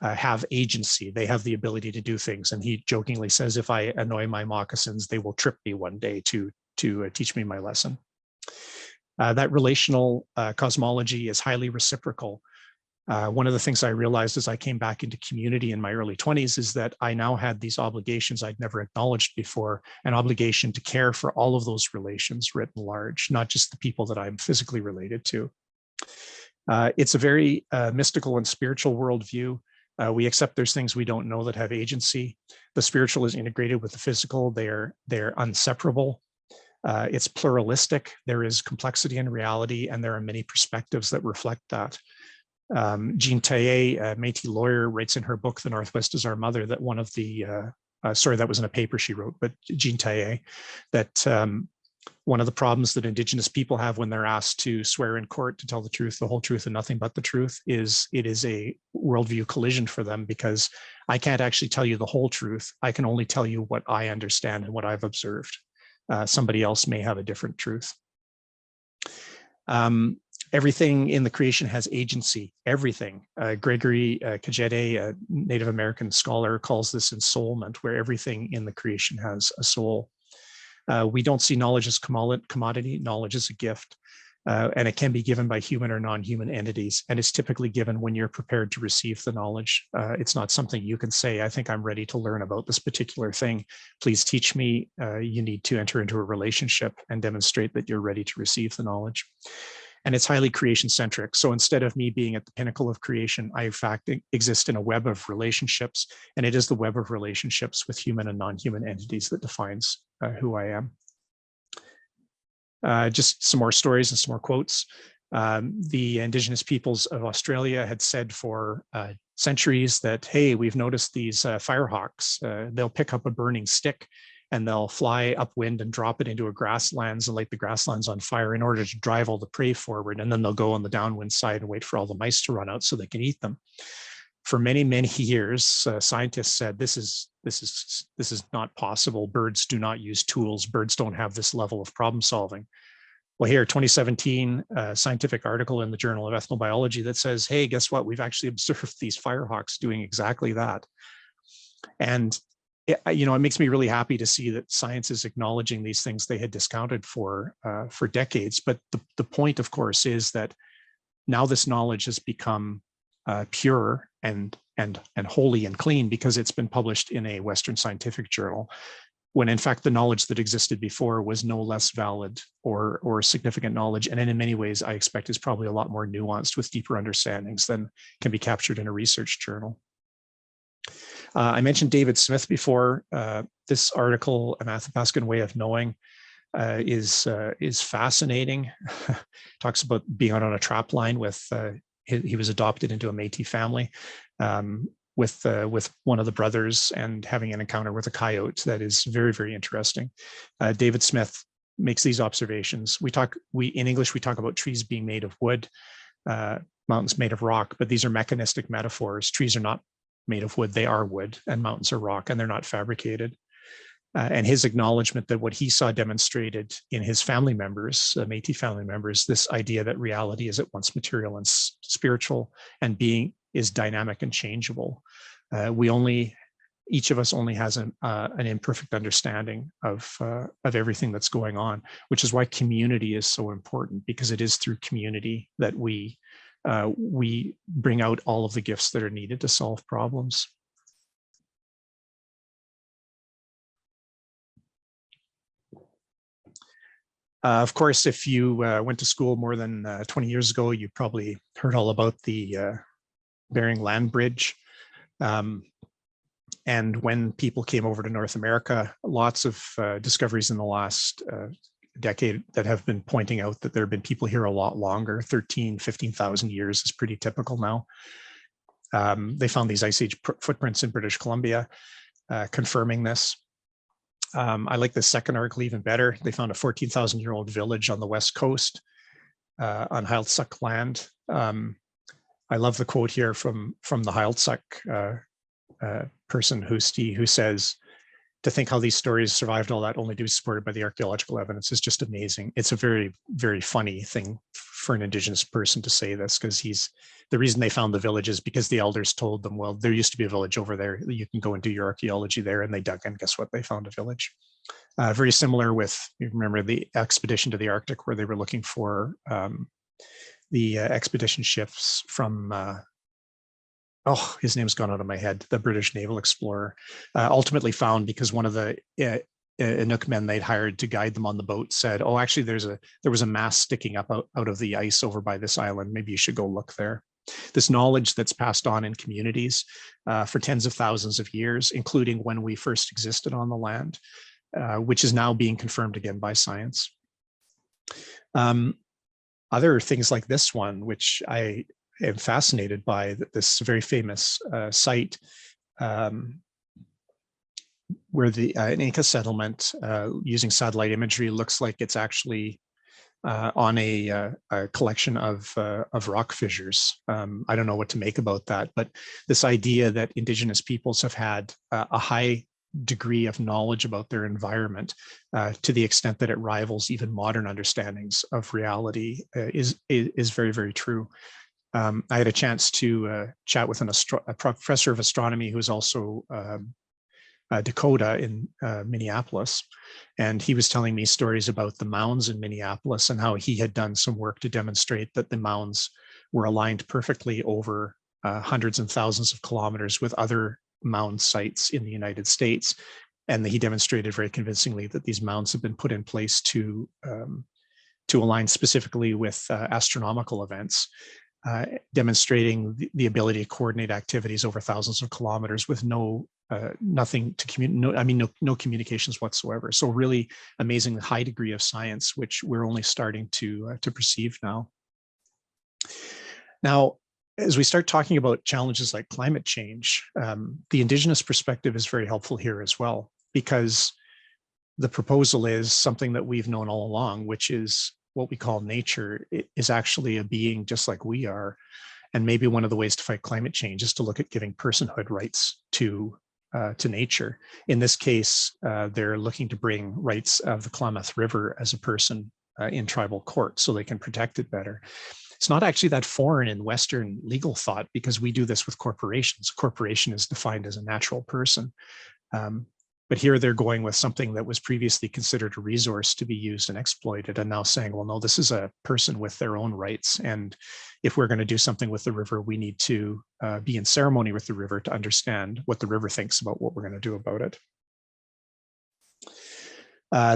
have agency. They have the ability to do things. And he jokingly says, if I annoy my moccasins, they will trip me one day to teach me my lesson. That relational cosmology is highly reciprocal. One of the things I realized as I came back into community in my early 20s is that I now had these obligations I'd never acknowledged before, an obligation to care for all of those relations writ large, not just the people that I'm physically related to. It's a very mystical and spiritual worldview. We accept there's things we don't know that have agency. The spiritual is integrated with the physical. They're inseparable. It's pluralistic. There is complexity in reality, and there are many perspectives that reflect that. Jean Taillet, a Métis lawyer, writes in her book, The Northwest is Our Mother, that one of the, sorry, that was in a paper she wrote, but Jean Taillet, that one of the problems that Indigenous people have when they're asked to swear in court to tell the truth, the whole truth, and nothing but the truth, is it is a worldview collision for them, because I can't actually tell you the whole truth. I can only tell you what I understand and what I've observed. Somebody else may have a different truth. Everything in the creation has agency, everything. Gregory Kajete, a Native American scholar, calls this ensoulment, where everything in the creation has a soul. We don't see knowledge as commodity, knowledge is a gift, and it can be given by human or non-human entities, and it's typically given when you're prepared to receive the knowledge. It's not something you can say, I think I'm ready to learn about this particular thing. Please teach me. You need to enter into a relationship and demonstrate that you're ready to receive the knowledge. And it's highly creation-centric. So instead of me being at the pinnacle of creation, I in fact exist in a web of relationships, and it is the web of relationships with human and non-human entities that defines who I am. Just some more stories and some more quotes. The Indigenous peoples of Australia had said for centuries that, hey, we've noticed these firehawks. They'll pick up a burning stick and they'll fly upwind and drop it into a grasslands and light the grasslands on fire in order to drive all the prey forward. And then they'll go on the downwind side and wait for all the mice to run out so they can eat them. For many, many years, scientists said this is not possible. Birds do not use tools. Birds don't have this level of problem solving. Well, here, 2017, a scientific article in the Journal of Ethnobiology that says, hey, guess what? We've actually observed these firehawks doing exactly that. And it makes me really happy to see that science is acknowledging these things they had discounted for decades. But the point, of course, is that now this knowledge has become pure and holy and clean because it's been published in a Western scientific journal, when in fact the knowledge that existed before was no less valid or significant knowledge, and in many ways I expect is probably a lot more nuanced with deeper understandings than can be captured in a research journal. I mentioned David Smith before. This article, An Athabascan Way of Knowing, is fascinating. Talks about being out on a trap line with, he was adopted into a Métis family with one of the brothers and having an encounter with a coyote that is very, very interesting. David Smith makes these observations. In English, we talk about trees being made of wood, mountains made of rock, but these are mechanistic metaphors. Trees are not made of wood, they are wood, and mountains are rock, and they're not fabricated. And his acknowledgement that what he saw demonstrated in his family members, Métis family members, this idea that reality is at once material and spiritual, and being is dynamic and changeable. Each of us only has an imperfect understanding of everything that's going on, which is why community is so important, because it is through community that we bring out all of the gifts that are needed to solve problems. Of course, if you went to school more than 20 years ago, you probably heard all about the Bering Land Bridge. And when people came over to North America, lots of discoveries in the last decade that have been pointing out that there have been people here a lot longer. 13, 15,000 years is pretty typical now. They found these ice age footprints in British Columbia, confirming this. I like the second article even better. They found a 14,000-year-old village on the west coast on Heiltsuk land. I love the quote here from the Heiltsuk person, Husti, who says, to think how these stories survived all that only to be supported by the archaeological evidence is just amazing. It's a very, very funny thing for an Indigenous person to say this, because the reason they found the village is because the elders told them, well, there used to be a village over there. You can go and do your archaeology there. And they dug in, guess what? They found a village. Very similar with, you remember the expedition to the Arctic where they were looking for the expedition ships from, his name's gone out of my head, the British naval explorer, ultimately found because one of the Inuk men they'd hired to guide them on the boat said, oh, actually there was a mast sticking up out of the ice over by this island. Maybe you should go look there. This knowledge that's passed on in communities for tens of thousands of years, including when we first existed on the land, which is now being confirmed again by science. Other things like this one, which I am fascinated by, this very famous site where an Inca settlement using satellite imagery looks like it's actually on a collection of rock fissures. I don't know what to make about that, but this idea that Indigenous peoples have had a high degree of knowledge about their environment to the extent that it rivals even modern understandings of reality is very, very true. I had a chance to chat with a professor of astronomy who is also Dakota in Minneapolis. And he was telling me stories about the mounds in Minneapolis and how he had done some work to demonstrate that the mounds were aligned perfectly over hundreds and thousands of kilometers with other mound sites in the United States. And he demonstrated very convincingly that these mounds have been put in place to align specifically with astronomical events. Demonstrating the ability to coordinate activities over thousands of kilometers with nothing to communicate, no communications whatsoever. So really amazing high degree of science, which we're only starting to perceive now. Now, as we start talking about challenges like climate change, the Indigenous perspective is very helpful here as well, because the proposal is something that we've known all along, which is what we call nature is actually a being just like we are. And maybe one of the ways to fight climate change is to look at giving personhood rights to nature. In this case, they're looking to bring rights of the Klamath River as a person in tribal court so they can protect it better. It's not actually that foreign in Western legal thought, because we do this with corporations. A corporation is defined as a natural person. But here they're going with something that was previously considered a resource to be used and exploited, and now saying, well, no, this is a person with their own rights. And if we're going to do something with the river, we need to be in ceremony with the river to understand what the river thinks about what we're going to do about it.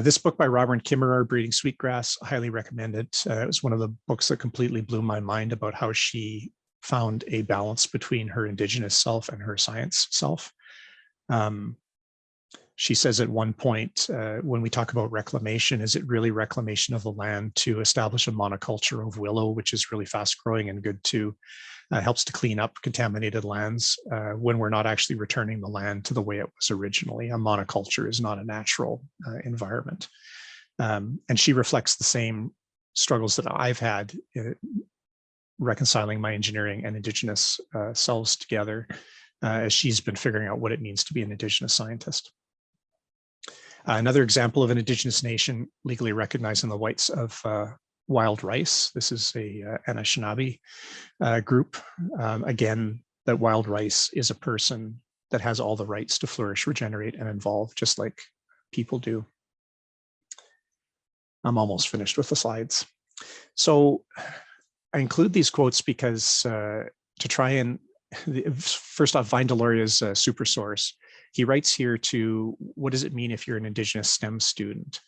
This book by Robert Kimmerer, Breeding Sweetgrass, I highly recommend it. It was one of the books that completely blew my mind about how she found a balance between her Indigenous self and her science self. She says at one point, when we talk about reclamation, is it really reclamation of the land to establish a monoculture of willow, which is really fast growing and good to, helps to clean up contaminated lands when we're not actually returning the land to the way it was originally. A monoculture is not a natural environment. And she reflects the same struggles that I've had reconciling my engineering and Indigenous selves together as she's been figuring out what it means to be an Indigenous scientist. Another example of an Indigenous nation legally recognizing the whites of wild rice. This is a Anishinaabe group. Again, that wild rice is a person that has all the rights to flourish, regenerate, and evolve, just like people do. I'm almost finished with the slides. So I include these quotes because to try and, first off, Vine Deloria's super source. He writes here to, what does it mean if you're an Indigenous STEM student?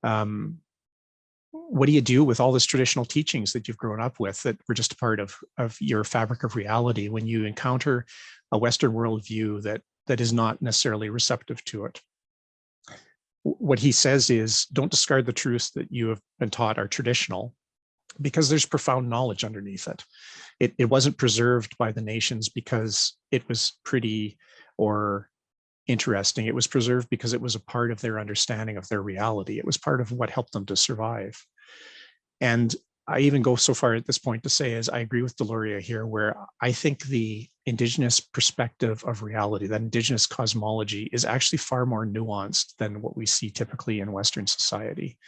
What do you do with all these traditional teachings that you've grown up with that were just a part of your fabric of reality when you encounter a Western worldview that is not necessarily receptive to it? What he says is, don't discard the truths that you have been taught are traditional, because there's profound knowledge underneath it. It wasn't preserved by the nations because it was pretty or interesting. It was preserved because it was a part of their understanding of their reality. It was part of what helped them to survive. And I even go so far at this point to say, as I agree with Deloria here, where I think the Indigenous perspective of reality, that Indigenous cosmology, is actually far more nuanced than what we see typically in Western society.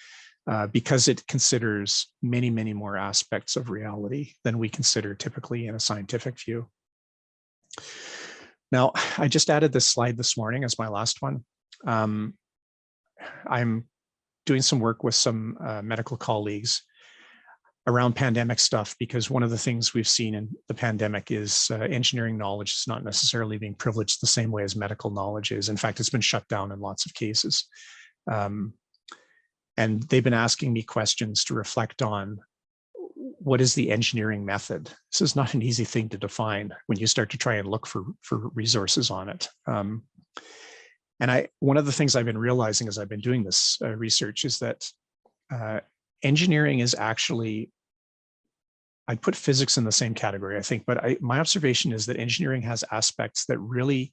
Because it considers many, many more aspects of reality than we consider typically in a scientific view. Now, I just added this slide this morning as my last one. I'm doing some work with some medical colleagues around pandemic stuff, because one of the things we've seen in the pandemic is engineering knowledge is not necessarily being privileged the same way as medical knowledge is. In fact, it's been shut down in lots of cases. And they've been asking me questions to reflect on, what is the engineering method? This is not an easy thing to define when you start to try and look for resources on it. And one of the things I've been realizing as I've been doing this research is that engineering is actually, I'd put physics in the same category, I think, but my observation is that engineering has aspects that really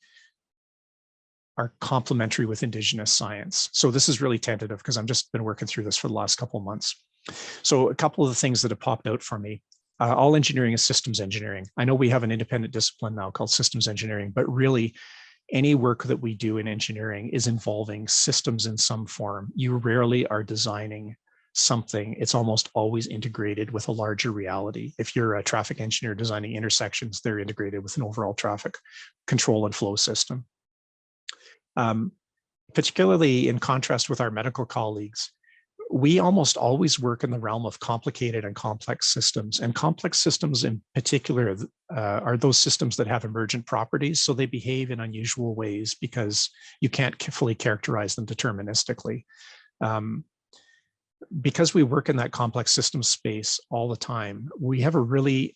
are complementary with Indigenous science. So this is really tentative because I've just been working through this for the last couple of months. So a couple of the things that have popped out for me, all engineering is systems engineering. I know we have an independent discipline now called systems engineering, but really any work that we do in engineering is involving systems in some form. You rarely are designing something. It's almost always integrated with a larger reality. If you're a traffic engineer designing intersections, they're integrated with an overall traffic control and flow system. Particularly in contrast with our medical colleagues, we almost always work in the realm of complicated and complex systems. And complex systems in particular are those systems that have emergent properties. So they behave in unusual ways because you can't fully characterize them deterministically. Because we work in that complex system space all the time, we have a really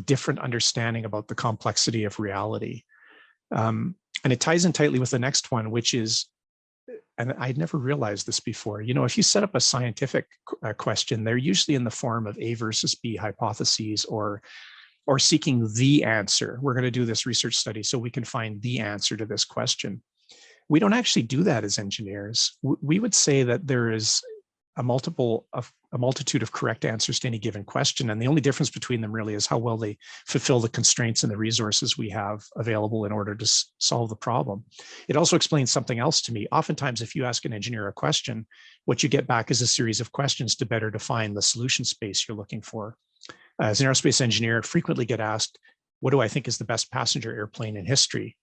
different understanding about the complexity of reality. And it ties in tightly with the next one, which is, and I'd never realized this before, you know, if you set up a scientific question, they're usually in the form of A versus B hypotheses or seeking the answer. We're going to do this research study so we can find the answer to this question. We don't actually do that as engineers. We would say that there is a multitude of correct answers to any given question. And the only difference between them really is how well they fulfill the constraints and the resources we have available in order to solve the problem. It also explains something else to me. Oftentimes, if you ask an engineer a question, what you get back is a series of questions to better define the solution space you're looking for. As an aerospace engineer, I frequently get asked, what do I think is the best passenger airplane in history?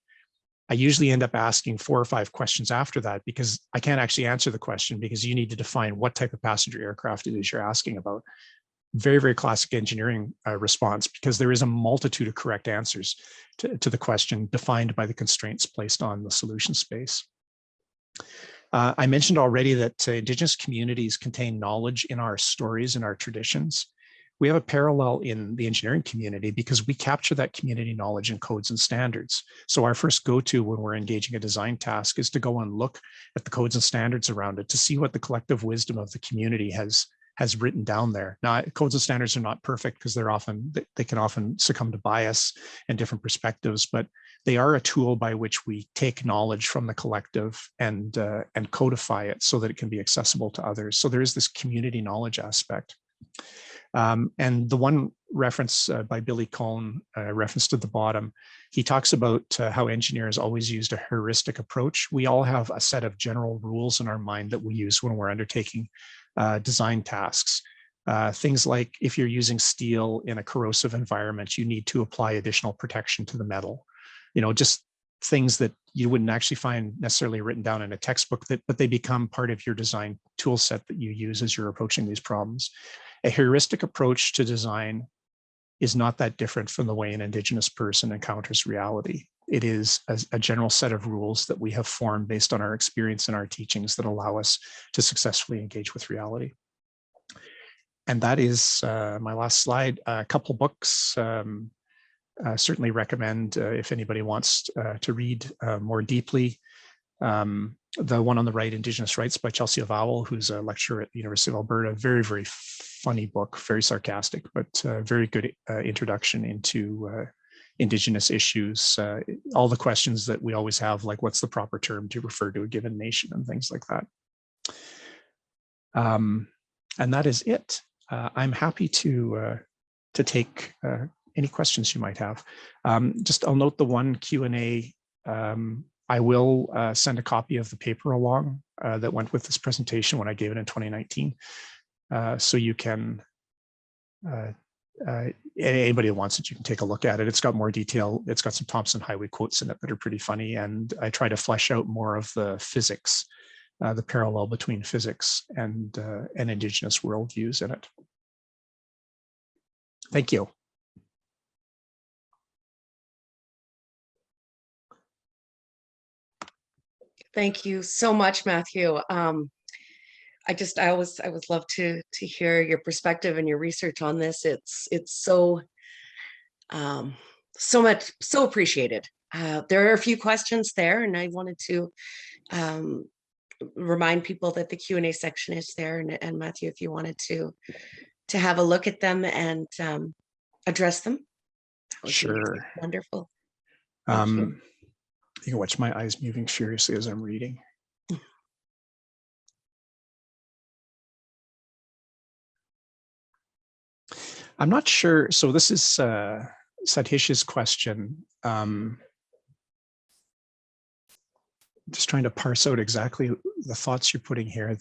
I usually end up asking 4 or 5 questions after that, because I can't actually answer the question, because you need to define what type of passenger aircraft it is you're asking about. Very, very classic engineering response, because there is a multitude of correct answers to the question defined by the constraints placed on the solution space. I mentioned already that Indigenous communities contain knowledge in our stories and our traditions. We have a parallel in the engineering community, because we capture that community knowledge in codes and standards. So our first go-to when we're engaging a design task is to go and look at the codes and standards around it to see what the collective wisdom of the community has written down there. Now, codes and standards are not perfect, because they can often succumb to bias and different perspectives, but they are a tool by which we take knowledge from the collective and codify it so that it can be accessible to others. So there is this community knowledge aspect. And the one reference by Billy Cohn, referenced at the bottom, he talks about how engineers always used a heuristic approach. We all have a set of general rules in our mind that we use when we're undertaking design tasks. Things like, if you're using steel in a corrosive environment, you need to apply additional protection to the metal. Just things that you wouldn't actually find necessarily written down in a textbook, but they become part of your design tool set that you use as you're approaching these problems. A heuristic approach to design is not that different from the way an Indigenous person encounters reality. It is a general set of rules that we have formed based on our experience and our teachings that allow us to successfully engage with reality. And that is my last slide. A couple books. Certainly recommend if anybody wants to read more deeply. The one on the right, Indigenous Rights by Chelsea Avowal, who's a lecturer at the University of Alberta. Very, very funny book, very sarcastic, but very good introduction into Indigenous issues. All the questions that we always have, like what's the proper term to refer to a given nation and things like that. And that is it. I'm happy to take any questions you might have. I'll note the one Q&A. I will send a copy of the paper along that went with this presentation when I gave it in 2019. So you can, anybody who wants it, you can take a look at it. It's got more detail. It's got some Thompson Highway quotes in it that are pretty funny. And I try to flesh out more of the physics, the parallel between physics and Indigenous worldviews in it. Thank you. Thank you so much, Matthew. I always love to hear your perspective and your research on this. It's so appreciated. There are a few questions there, and I wanted to remind people that the Q&A section is there, and Matthew, if you wanted to have a look at them and address them, that would Sure. be wonderful. You can watch my eyes moving furiously as I'm reading. I'm not sure. So this is Satish's question. Just trying to parse out exactly the thoughts you're putting here.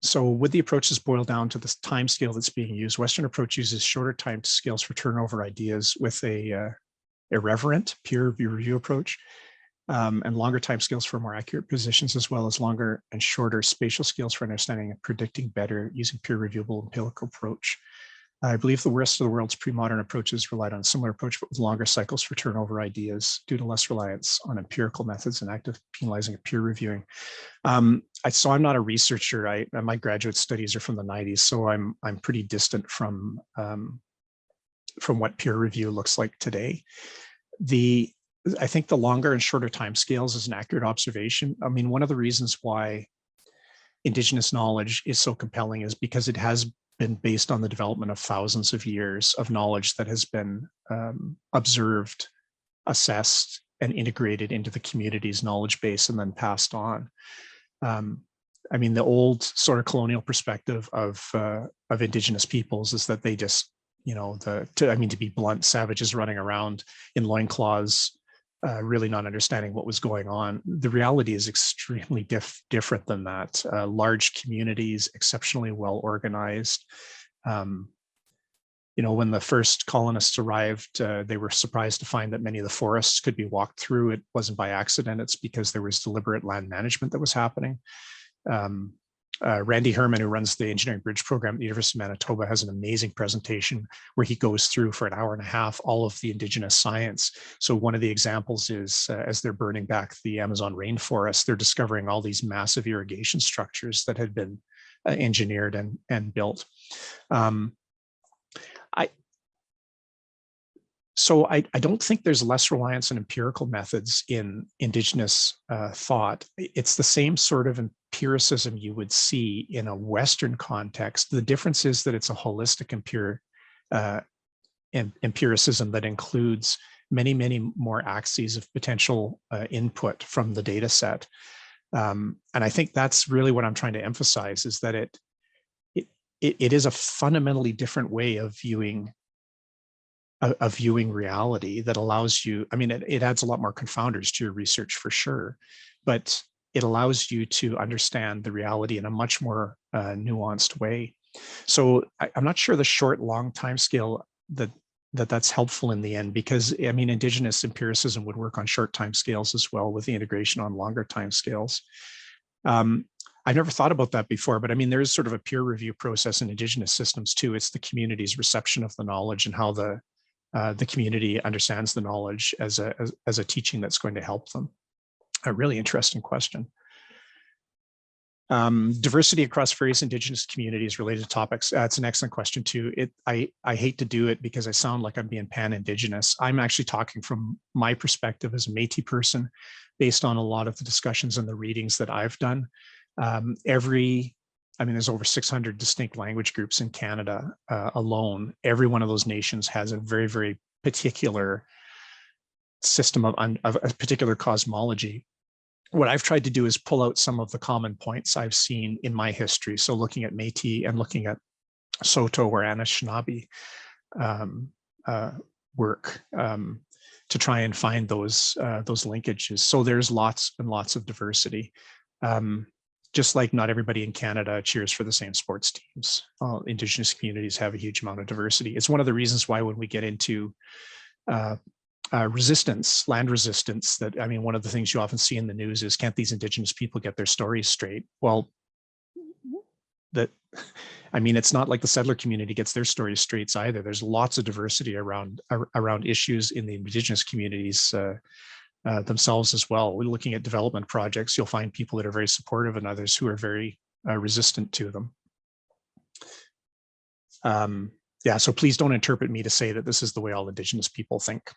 So would the approaches boil down to this time scale that's being used? Western approach uses shorter time scales for turnover ideas with a irreverent peer review approach, and longer time scales for more accurate positions, as well as longer and shorter spatial scales for understanding and predicting better using peer reviewable empirical approach. I believe the rest of the world's pre-modern approaches relied on a similar approach, but with longer cycles for turnover ideas due to less reliance on empirical methods and active penalizing of peer reviewing. So I'm not a researcher. My graduate studies are from the 90s, so I'm pretty distant from what peer review looks like today. I think the longer and shorter timescales is an accurate observation. I mean, one of the reasons why Indigenous knowledge is so compelling is because it has been based on the development of thousands of years of knowledge that has been observed, assessed, and integrated into the community's knowledge base and then passed on. I mean, the old sort of colonial perspective of Indigenous peoples is that they just, to be blunt, savages running around in loincloths, really not understanding what was going on. The reality is extremely different than that. Large communities, exceptionally well organized, when the first colonists arrived, they were surprised to find that many of the forests could be walked through. It wasn't by accident, it's because there was deliberate land management that was happening. Randy Herman, who runs the engineering bridge program at the University of Manitoba, has an amazing presentation where he goes through for an hour and a half all of the Indigenous science. So one of the examples is as they're burning back the Amazon rainforest, they're discovering all these massive irrigation structures that had been engineered and built. So I don't think there's less reliance on empirical methods in Indigenous thought. It's the same sort of empiricism you would see in a Western context. The difference is that it's a holistic empiricism that includes many, many more axes of potential input from the data set. And I think that's really what I'm trying to emphasize, is that it is a fundamentally different way of viewing reality that allows you, I mean, it adds a lot more confounders to your research for sure, but it allows you to understand the reality in a much more nuanced way. So I'm not sure the short, long time scale that's helpful in the end, because I mean, Indigenous empiricism would work on short time scales as well with the integration on longer time scales. I've never thought about that before, but I mean, there is sort of a peer review process in Indigenous systems too. It's the community's reception of the knowledge and how the community understands the knowledge as a teaching that's going to help them. A really interesting question. Diversity across various Indigenous communities related topics. It's an excellent question too. I hate to do it because I sound like I'm being pan-Indigenous. I'm actually talking from my perspective as a Métis person, based on a lot of the discussions and the readings that I've done. I mean, there's over 600 distinct language groups in Canada alone. Every one of those nations has a very, very particular system of a particular cosmology. What I've tried to do is pull out some of the common points I've seen in my history. So looking at Métis and looking at Saulteaux or Anishinaabe work to try and find those linkages. So there's lots and lots of diversity. Just like not everybody in Canada cheers for the same sports teams. Indigenous communities have a huge amount of diversity. It's one of the reasons why when we get into resistance, land resistance, that, I mean, one of the things you often see in the news is, can't these Indigenous people get their stories straight? Well, I mean, it's not like the settler community gets their stories straight either. There's lots of diversity around issues in the Indigenous communities themselves as well. We're looking at development projects. You'll find people that are very supportive and others who are very resistant to them. Yeah, so please don't interpret me to say that this is the way all Indigenous people think.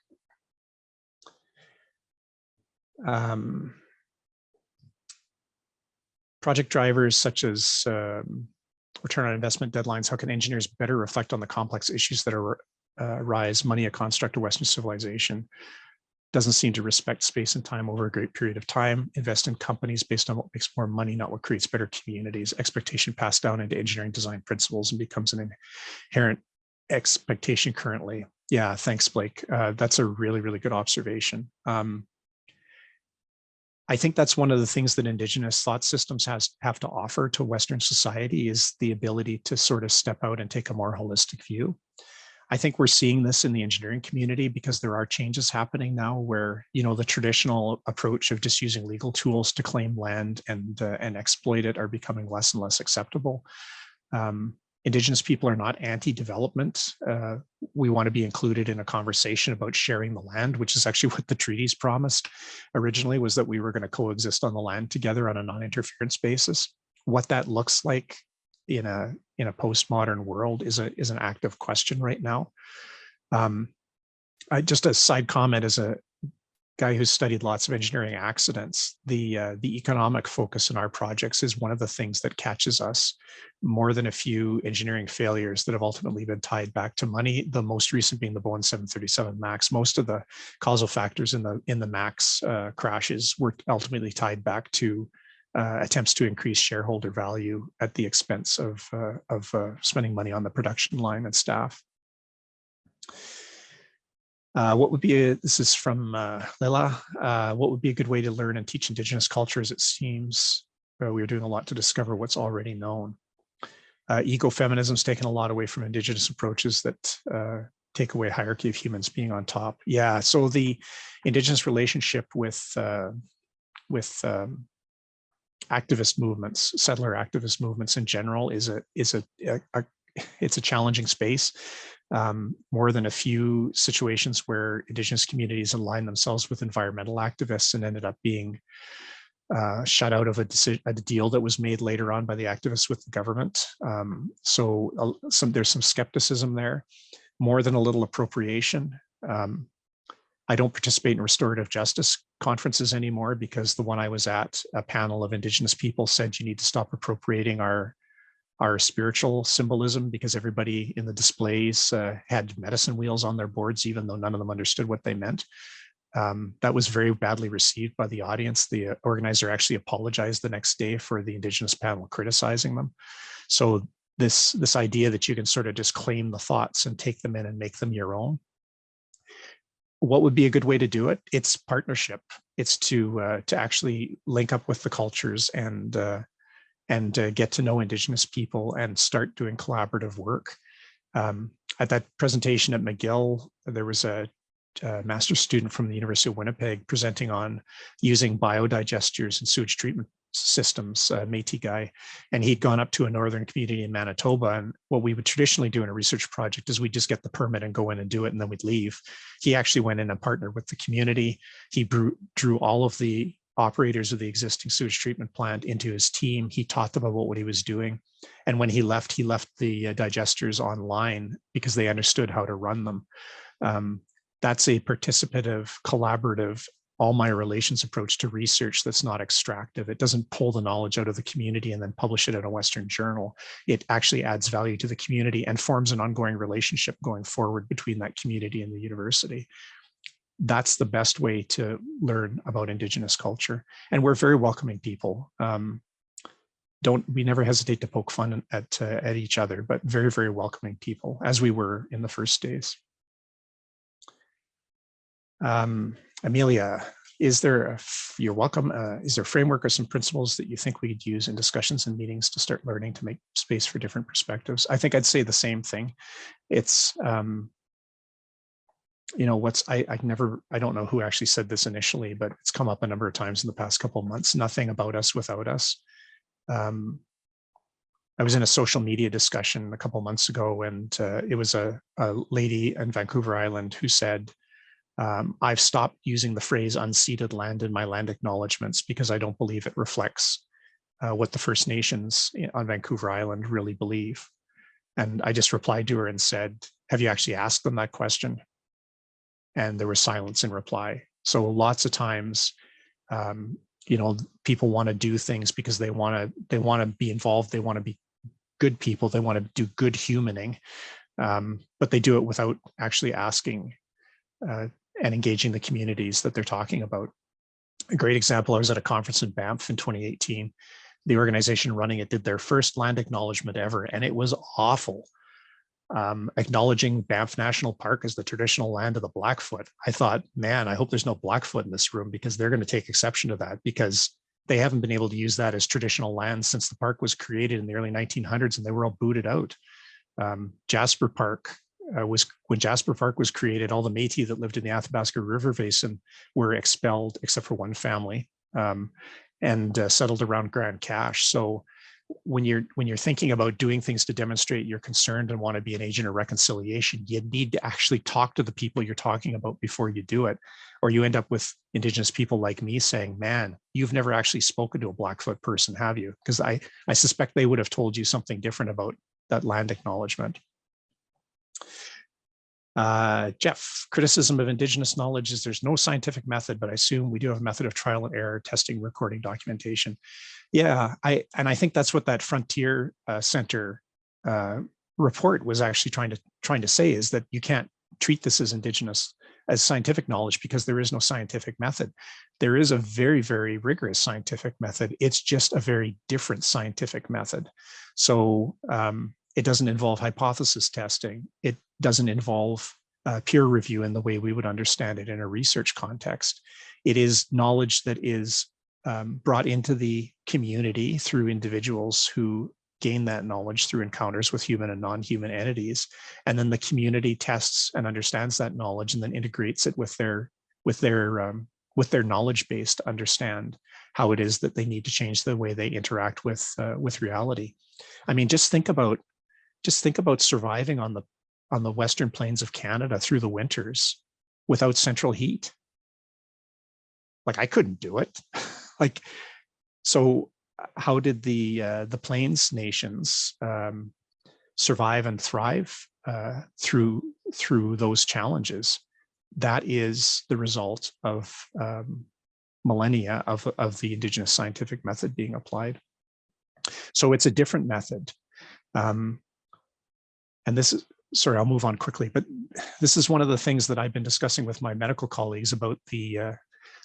Project drivers such as return on investment deadlines. How can engineers better reflect on the complex issues that arise? Money, a construct of Western civilization, doesn't seem to respect space and time over a great period of time. Invest in companies based on what makes more money, not what creates better communities. Expectation passed down into engineering design principles and becomes an inherent expectation currently. Yeah, thanks, Blake. That's a really, really good observation. I think that's one of the things that Indigenous thought systems have to offer to Western society, is the ability to sort of step out and take a more holistic view. I think we're seeing this in the engineering community because there are changes happening now where, you know, the traditional approach of just using legal tools to claim land and exploit it are becoming less and less acceptable. Indigenous people are not anti-development. We want to be included in a conversation about sharing the land, which is actually what the treaties promised originally, was that we were going to coexist on the land together on a non-interference basis. What that looks like in a postmodern world is an active question right now. Just a side comment, as a guy who's studied lots of engineering accidents, the economic focus in our projects is one of the things that catches us more than a few engineering failures that have ultimately been tied back to money. The most recent being the Boeing 737 MAX. Most of the causal factors in the MAX crashes were ultimately tied back to attempts to increase shareholder value at the expense of spending money on the production line and staff. What would be this is from Lila. What would be a good way to learn and teach Indigenous cultures? It seems we are doing a lot to discover what's already known. Ecofeminism's taken a lot away from Indigenous approaches that take away hierarchy of humans being on top. Yeah, so the Indigenous relationship with activist movements, settler activist movements in general, is it's a challenging space. More than a few situations where Indigenous communities aligned themselves with environmental activists and ended up being shut out of a deal that was made later on by the activists with the government. So there's some skepticism there, more than a little appropriation. I don't participate in restorative justice conferences anymore because the one I was at, a panel of Indigenous people said you need to stop appropriating our spiritual symbolism, because everybody in the displays had medicine wheels on their boards, even though none of them understood what they meant. That was very badly received by the audience. The organizer actually apologized the next day for the Indigenous panel criticizing them. So this idea that you can sort of just claim the thoughts and take them in and make them your own. What would be a good way to do it? It's partnership. It's to actually link up with the cultures and get to know Indigenous people and start doing collaborative work. At that presentation at McGill, there was a master's student from the University of Winnipeg presenting on using biodigesters and sewage treatment systems, Métis guy, and he'd gone up to a northern community in Manitoba. And what we would traditionally do in a research project is we just get the permit and go in and do it, and then we'd leave. He actually went in and partnered with the community. He drew all of the operators of the existing sewage treatment plant into his team. He taught them about what he was doing. And when he left the digesters online because they understood how to run them. That's a participative, collaborative, all my relations approach to research that's not extractive. It doesn't pull the knowledge out of the community and then publish it in a Western journal. It actually adds value to the community and forms an ongoing relationship going forward between that community and the university. That's the best way to learn about Indigenous culture. And we're very welcoming people. We never hesitate to poke fun at each other, but very, very welcoming people, as we were in the first days. Amelia, you're welcome. Is there a framework or some principles that you think we could use in discussions and meetings to start learning to make space for different perspectives? I think I'd say the same thing. It's, you know, I don't know who actually said this initially, but it's come up a number of times in the past couple of months. Nothing about us without us. I was in a social media discussion a couple of months ago, and it was a lady in Vancouver Island who said, I've stopped using the phrase unceded land in my land acknowledgements because I don't believe it reflects what the First Nations on Vancouver Island really believe. And I just replied to her and said, have you actually asked them that question? And there was silence in reply. So lots of times, you know, people want to do things because they want to be involved. They want to be good people. They want to do good humaning, but they do it without actually asking and engaging the communities that they're talking about. A great example, I was at a conference in Banff in 2018. The organization running it did their first land acknowledgement ever, and it was awful. Acknowledging Banff National Park as the traditional land of the Blackfoot. I thought, man, I hope there's no Blackfoot in this room, because they're going to take exception to that, because they haven't been able to use that as traditional land since the park was created in the early 1900s, and they were all booted out. Jasper Park, when Jasper Park was created, all the Métis that lived in the Athabasca River Basin were expelled, except for one family, and settled around Grand Cache. So when you're thinking about doing things to demonstrate you're concerned and want to be an agent of reconciliation, you need to actually talk to the people you're talking about before you do it, or you end up with Indigenous people like me saying, man, you've never actually spoken to a Blackfoot person, have you? Because I suspect they would have told you something different about that land acknowledgement. Jeff, criticism of Indigenous knowledge is there's no scientific method, but I assume we do have a method of trial and error, testing, recording, documentation. Yeah, I think that's what that Frontier Center report was actually trying to say, is that you can't treat this as Indigenous, as scientific knowledge, because there is no scientific method. There is a very, very rigorous scientific method. It's just a very different scientific method. So it doesn't involve hypothesis testing. It doesn't involve peer review in the way we would understand it in a research context. It is knowledge that is brought into the community through individuals who gain that knowledge through encounters with human and non-human entities. And then the community tests and understands that knowledge and then integrates it with their knowledge base to understand how it is that they need to change the way they interact with reality. I mean, just think about surviving on the Western Plains of Canada through the winters without central heat. Like, I couldn't do it. Like, so how did the Plains nations survive and thrive through those challenges? That is the result of millennia of the Indigenous scientific method being applied. So it's a different method. And this is, sorry, I'll move on quickly, but this is one of the things that I've been discussing with my medical colleagues about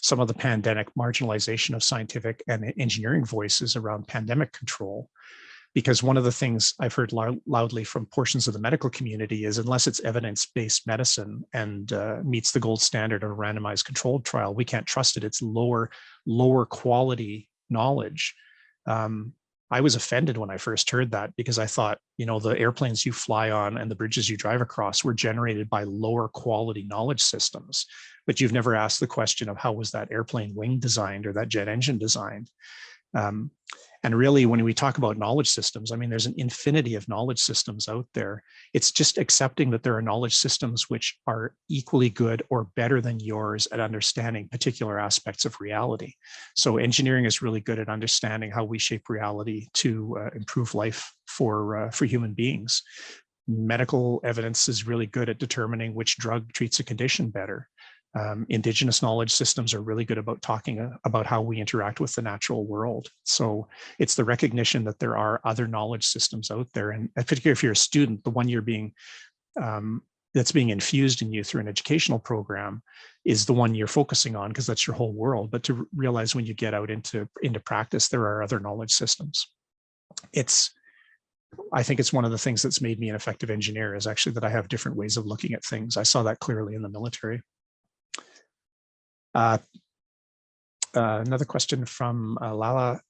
some of the pandemic marginalization of scientific and engineering voices around pandemic control. Because one of the things I've heard loudly from portions of the medical community is, unless it's evidence-based medicine and meets the gold standard of a randomized controlled trial, we can't trust it. It's lower quality knowledge. I was offended when I first heard that, because I thought, you know, the airplanes you fly on and the bridges you drive across were generated by lower quality knowledge systems. But you've never asked the question of how was that airplane wing designed or that jet engine designed? And really, when we talk about knowledge systems, I mean, there's an infinity of knowledge systems out there. It's just accepting that there are knowledge systems which are equally good or better than yours at understanding particular aspects of reality. So engineering is really good at understanding how we shape reality to improve life for human beings. Medical evidence is really good at determining which drug treats a condition better. Indigenous knowledge systems are really good about talking about how we interact with the natural world. So it's the recognition that there are other knowledge systems out there. And particularly if you're a student, the one you're being, that's being infused in you through an educational program is the one you're focusing on, because that's your whole world. But to realize when you get out into practice, there are other knowledge systems. I think it's one of the things that's made me an effective engineer, is actually that I have different ways of looking at things. I saw that clearly in the military. Another question from Lala,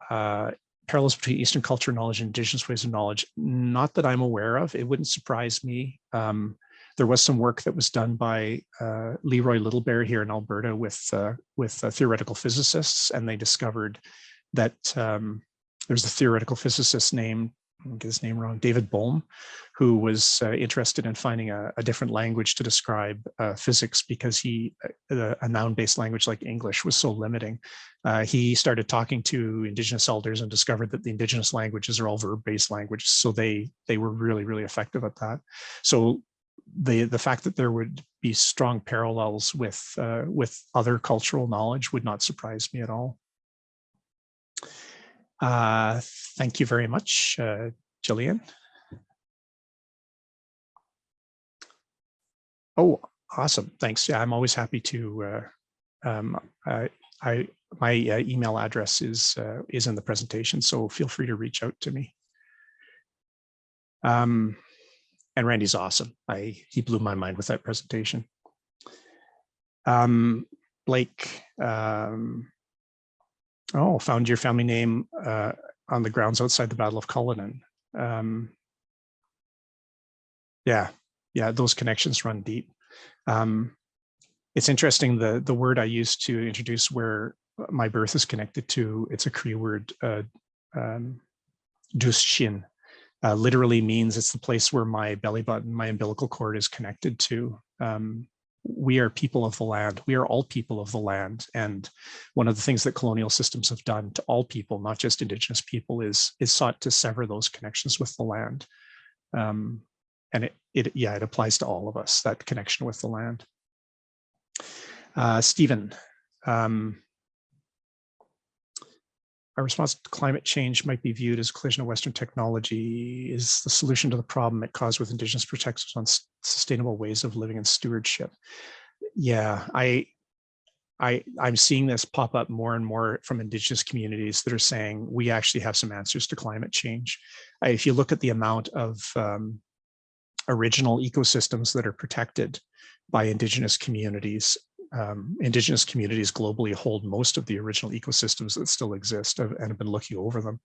parallels between Eastern culture knowledge and Indigenous ways of knowledge. Not that I'm aware of. It wouldn't surprise me. There was some work that was done by Leroy Littlebear here in Alberta with theoretical physicists, and they discovered that there's a theoretical physicist named, I'll get his name wrong, David Bohm, who was interested in finding a different language to describe physics, because a noun-based language like English was so limiting. He started talking to Indigenous elders and discovered that the Indigenous languages are all verb-based languages. So they were really, really effective at that. So the fact that there would be strong parallels with other cultural knowledge would not surprise me at all. Thank you very much, Jillian. Oh, awesome. Thanks. Yeah, I'm always happy to, my email address is in the presentation, so feel free to reach out to me. And Randy's awesome. He blew my mind with that presentation. Blake, oh, found your family name on the grounds outside the Battle of Culloden. Yeah, those connections run deep. It's interesting, the word I used to introduce where my birth is connected to, it's a Cree word, Dushin, literally means it's the place where my belly button, my umbilical cord is connected to. We are people of the land. We are all people of the land. And one of the things that colonial systems have done to all people, not just Indigenous people, is sought to sever those connections with the land. And it applies to all of us, that connection with the land. Stephen, our response to climate change might be viewed as a collision of Western technology. Is the solution to the problem it caused with Indigenous protections on sustainable ways of living and stewardship? Yeah, I'm seeing this pop up more and more from Indigenous communities that are saying we actually have some answers to climate change. If you look at the amount of original ecosystems that are protected by Indigenous communities, Indigenous communities globally hold most of the original ecosystems that still exist and have been looking over them.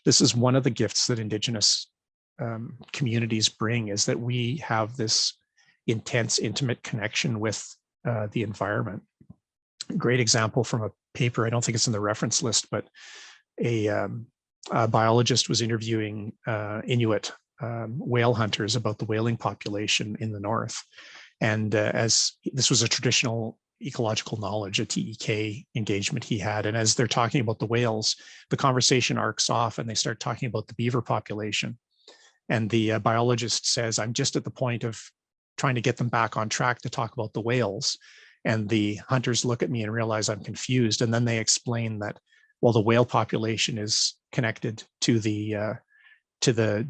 This is one of the gifts that Indigenous communities bring, is that we have this intense, intimate connection with the environment. Great example from a paper, I don't think it's in the reference list, but a biologist was interviewing Inuit whale hunters about the whaling population in the north. And as this was a traditional ecological knowledge, a TEK engagement he had. And as they're talking about the whales, the conversation arcs off and they start talking about the beaver population. And the biologist says, I'm just at the point of trying to get them back on track to talk about the whales. And the hunters look at me and realize I'm confused. And then they explain that, well, the whale population is connected to the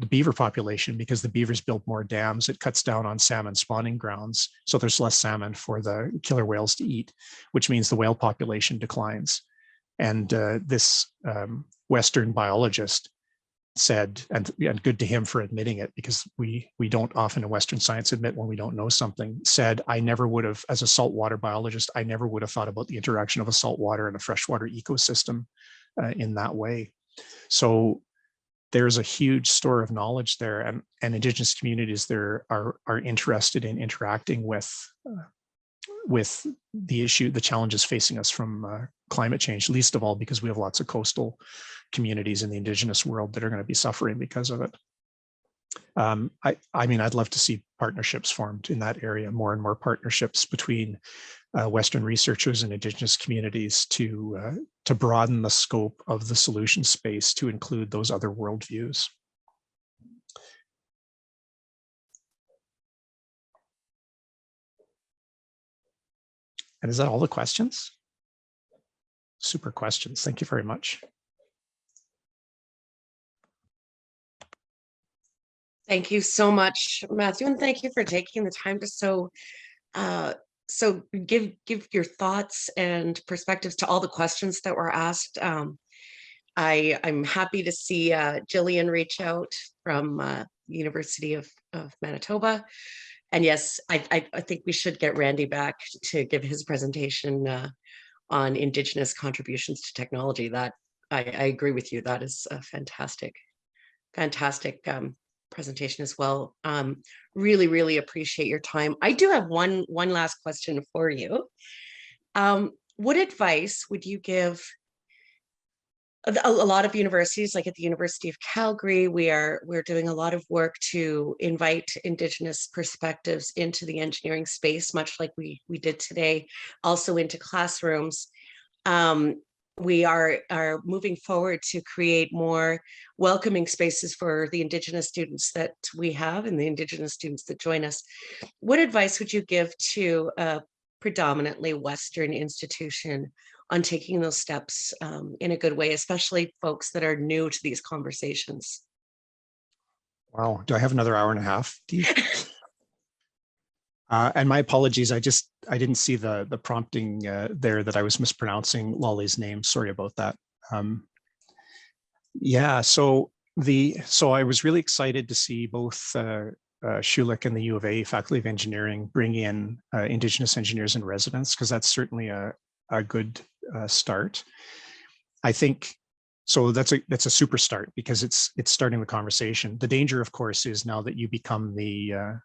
beaver population because the beavers build more dams. It cuts down on salmon spawning grounds. So there's less salmon for the killer whales to eat, which means the whale population declines. And this Western biologist said, and good to him for admitting it, because we don't often in Western science admit when we don't know something, said, I never would have, as a saltwater biologist, I never would have thought about the interaction of a saltwater and a freshwater ecosystem in that way. So there's a huge store of knowledge there, and Indigenous communities there are interested in interacting with the challenges facing us from climate change, least of all because we have lots of coastal communities in the Indigenous world that are going to be suffering because of it. I mean, I'd love to see partnerships formed in that area, more and more partnerships between Western researchers and Indigenous communities to broaden the scope of the solution space to include those other worldviews. And is that all the questions? Super questions. Thank you very much. Thank you so much, Matthew, and thank you for taking the time to give your thoughts and perspectives to all the questions that were asked. I'm happy to see Jillian reach out from the University of Manitoba. And yes, I think we should get Randy back to give his presentation on Indigenous contributions to technology. That I agree with you. That is a fantastic presentation as well. Really appreciate your time. I do have one last question for you. What advice would you give a lot of universities, like at the University of Calgary? We're doing a lot of work to invite Indigenous perspectives into the engineering space, much like we did today, also into classrooms. We are moving forward to create more welcoming spaces for the Indigenous students that we have and the Indigenous students that join us. What advice would you give to a predominantly Western institution on taking those steps in a good way, especially folks that are new to these conversations? Wow, do I have another hour and a half? And my apologies, I didn't see the prompting there that I was mispronouncing Lolly's name. Sorry about that. Yeah, so I was really excited to see both Schulich and the U of A Faculty of Engineering bring in Indigenous engineers in residence, because that's certainly a good start. I think so. That's a super start, because it's starting the conversation. The danger, of course, is now that you become the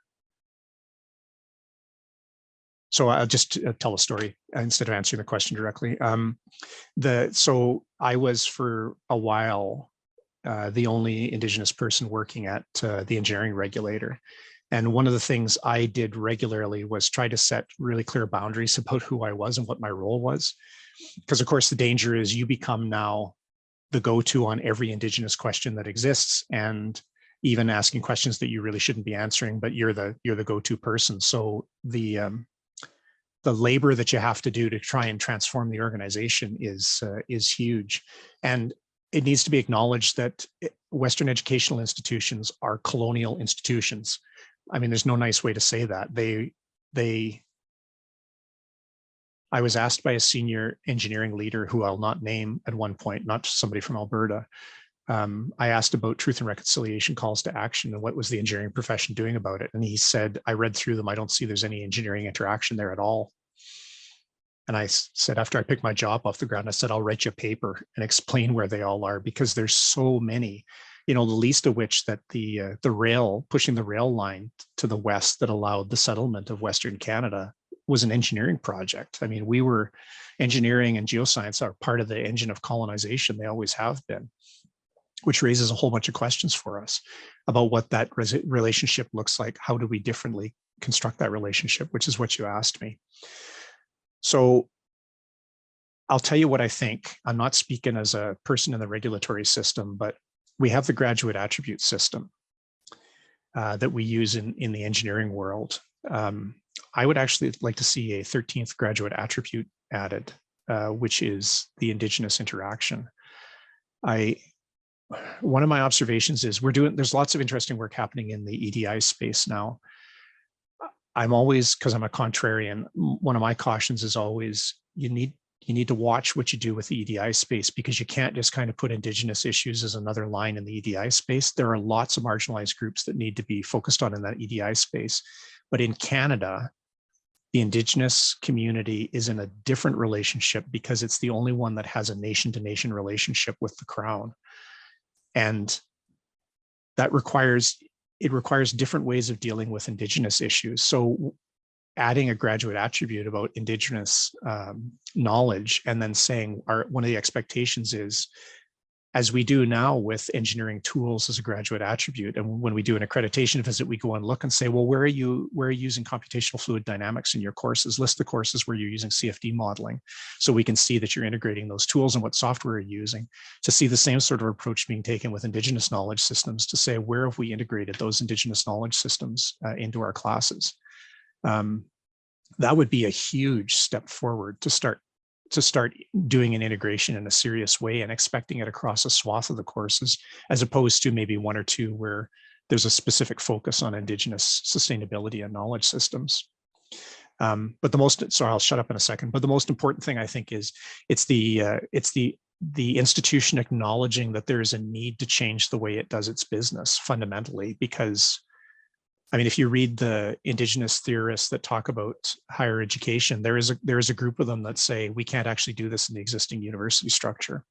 so I'll just tell a story instead of answering the question directly. So I was for a while the only Indigenous person working at the engineering regulator. And one of the things I did regularly was try to set really clear boundaries about who I was and what my role was. Because of course the danger is you become now the go-to on every Indigenous question that exists, and even asking questions that you really shouldn't be answering, but you're the go-to person. So the labor that you have to do to try and transform the organization is huge. And it needs to be acknowledged that Western educational institutions are colonial institutions. I mean, there's no nice way to say that. I was asked by a senior engineering leader, who I'll not name at one point, not somebody from Alberta. I asked about truth and reconciliation calls to action and what was the engineering profession doing about it. And he said, I read through them. I don't see there's any engineering interaction there at all. And I said, after I picked my job off the ground, I said, I'll write you a paper and explain where they all are, because there's so many, the least of which that the rail, pushing the rail line to the west that allowed the settlement of Western Canada was an engineering project. I mean, engineering and geoscience are part of the engine of colonization. They always have been, which raises a whole bunch of questions for us about what that relationship looks like. How do we differently construct that relationship, which is what you asked me. So I'll tell you what I think. I'm not speaking as a person in the regulatory system, but we have the graduate attribute system that we use in the engineering world. I would actually like to see a 13th graduate attribute added, which is the Indigenous interaction. One of my observations is there's lots of interesting work happening in the EDI space now. I'm always, because I'm a contrarian, one of my cautions is always, you need to watch what you do with the EDI space, because you can't just kind of put Indigenous issues as another line in the EDI space. There are lots of marginalized groups that need to be focused on in that EDI space. But in Canada, the Indigenous community is in a different relationship because it's the only one that has a nation-to-nation relationship with the Crown. And that requires different ways of dealing with Indigenous issues. So adding a graduate attribute about Indigenous knowledge, and then saying one of the expectations is, as we do now with engineering tools as a graduate attribute, and when we do an accreditation visit, we go and look and say, well, where are you using computational fluid dynamics in your courses? List the courses where you're using CFD modeling, so we can see that you're integrating those tools and what software you're using. To see the same sort of approach being taken with Indigenous knowledge systems, to say, where have we integrated those Indigenous knowledge systems into our classes? That would be a huge step forward to start doing an integration in a serious way and expecting it across a swath of the courses, as opposed to maybe one or two where there's a specific focus on Indigenous sustainability and knowledge systems. I'll shut up in a second, but the most important thing I think is it's the institution acknowledging that there is a need to change the way it does its business fundamentally, because I mean, if you read the Indigenous theorists that talk about higher education, there is a group of them that say we can't actually do this in the existing university structure.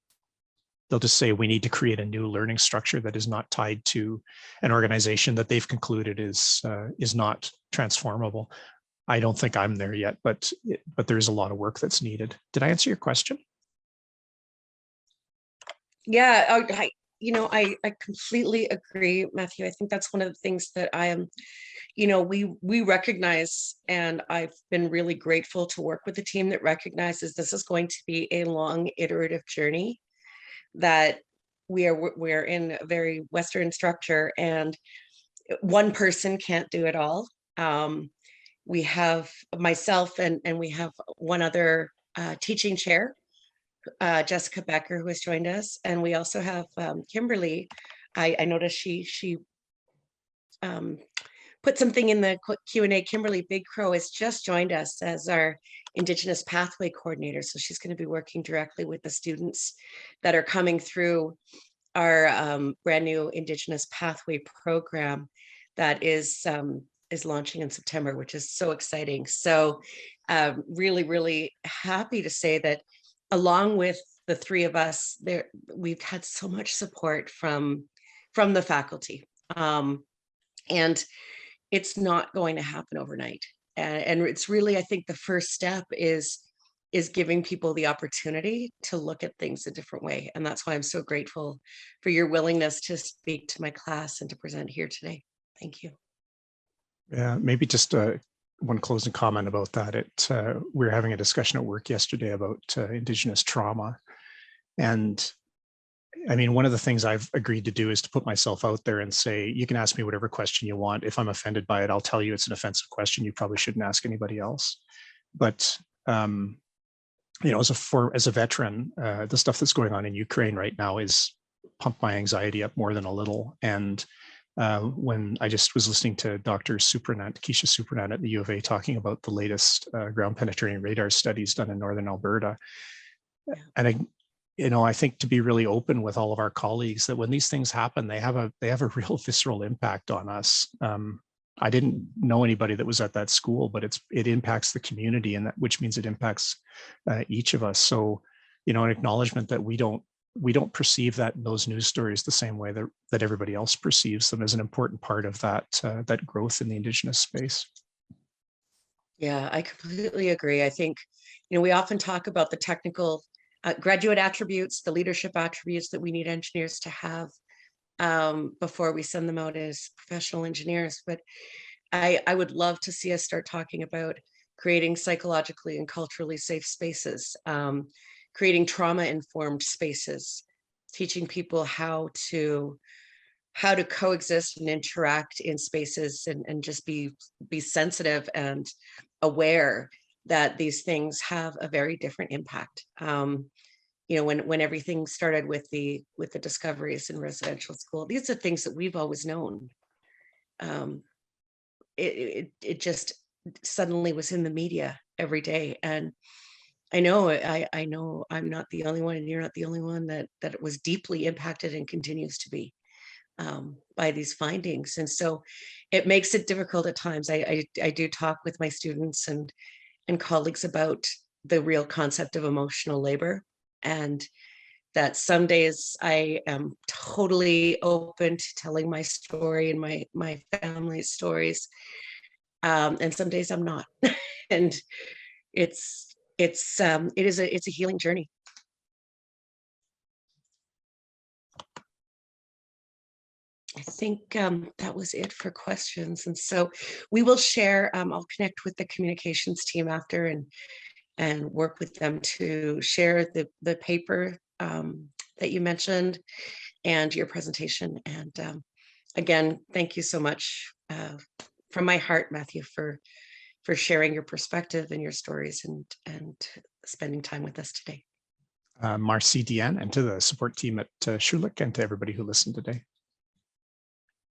They'll just say we need to create a new learning structure that is not tied to an organization that they've concluded is not transformable. I don't think I'm there yet, but there is a lot of work that's needed. Did I answer your question? Yeah, I completely agree, Matthew. I think that's one of the things that I am, we recognize, and I've been really grateful to work with the team that recognizes this is going to be a long iterative journey, that we're in a very Western structure, and one person can't do it all. We have myself and we have one other teaching chair, Jessica Becker, who has joined us, and we also have Kimberly. I noticed she put something in the Q&A. Kimberly Big Crow has just joined us as our Indigenous Pathway Coordinator. So she's going to be working directly with the students that are coming through our brand new Indigenous Pathway program that is launching in September, which is so exciting. So really, really happy to say that along with the three of us, we've had so much support from the faculty. And it's not going to happen overnight. And it's really, I think the first step is giving people the opportunity to look at things a different way. And that's why I'm so grateful for your willingness to speak to my class and to present here today. Thank you. Yeah, maybe just one closing comment about that. We were having a discussion at work yesterday about Indigenous trauma. And I mean, one of the things I've agreed to do is to put myself out there and say, you can ask me whatever question you want. If I'm offended by it, I'll tell you it's an offensive question. You probably shouldn't ask anybody else. But, as a veteran, the stuff that's going on in Ukraine right now is pumped my anxiety up more than a little. And when I just was listening to Dr. Keisha Supranant at the U of A talking about the latest ground penetrating radar studies done in Northern Alberta. Yeah. And I think to be really open with all of our colleagues that when these things happen, they have a real visceral impact on us. I didn't know anybody that was at that school, but it impacts the community, and that, which means it impacts each of us. So, you know, an acknowledgement that we don't perceive those news stories the same way that everybody else perceives them is an important part of that that growth in the Indigenous space. Yeah, I completely agree. I think, you know, we often talk about the technical graduate attributes, the leadership attributes that we need engineers to have before we send them out as professional engineers. But I would love to see us start talking about creating psychologically and culturally safe spaces, creating trauma-informed spaces, teaching people how to coexist and interact in spaces, and just be sensitive and aware that these things have a very different impact. You know, when everything started with the discoveries in residential school, these are things that we've always known. Um, it just suddenly was in the media every day, and I know I'm not the only one, and you're not the only one that it was deeply impacted and continues to be by these findings. And so it makes it difficult at times. I do talk with my students and colleagues about the real concept of emotional labor, and that some days I am totally open to telling my story and my family's stories, and some days I'm not. And it's a healing journey. I think that was it for questions. And so we will share, I'll connect with the communications team after and work with them to share the paper that you mentioned and your presentation. And again, thank you so much from my heart, Matthew, for sharing your perspective and your stories and spending time with us today. Marcy, Deanne, and to the support team at Schulich, and to everybody who listened today.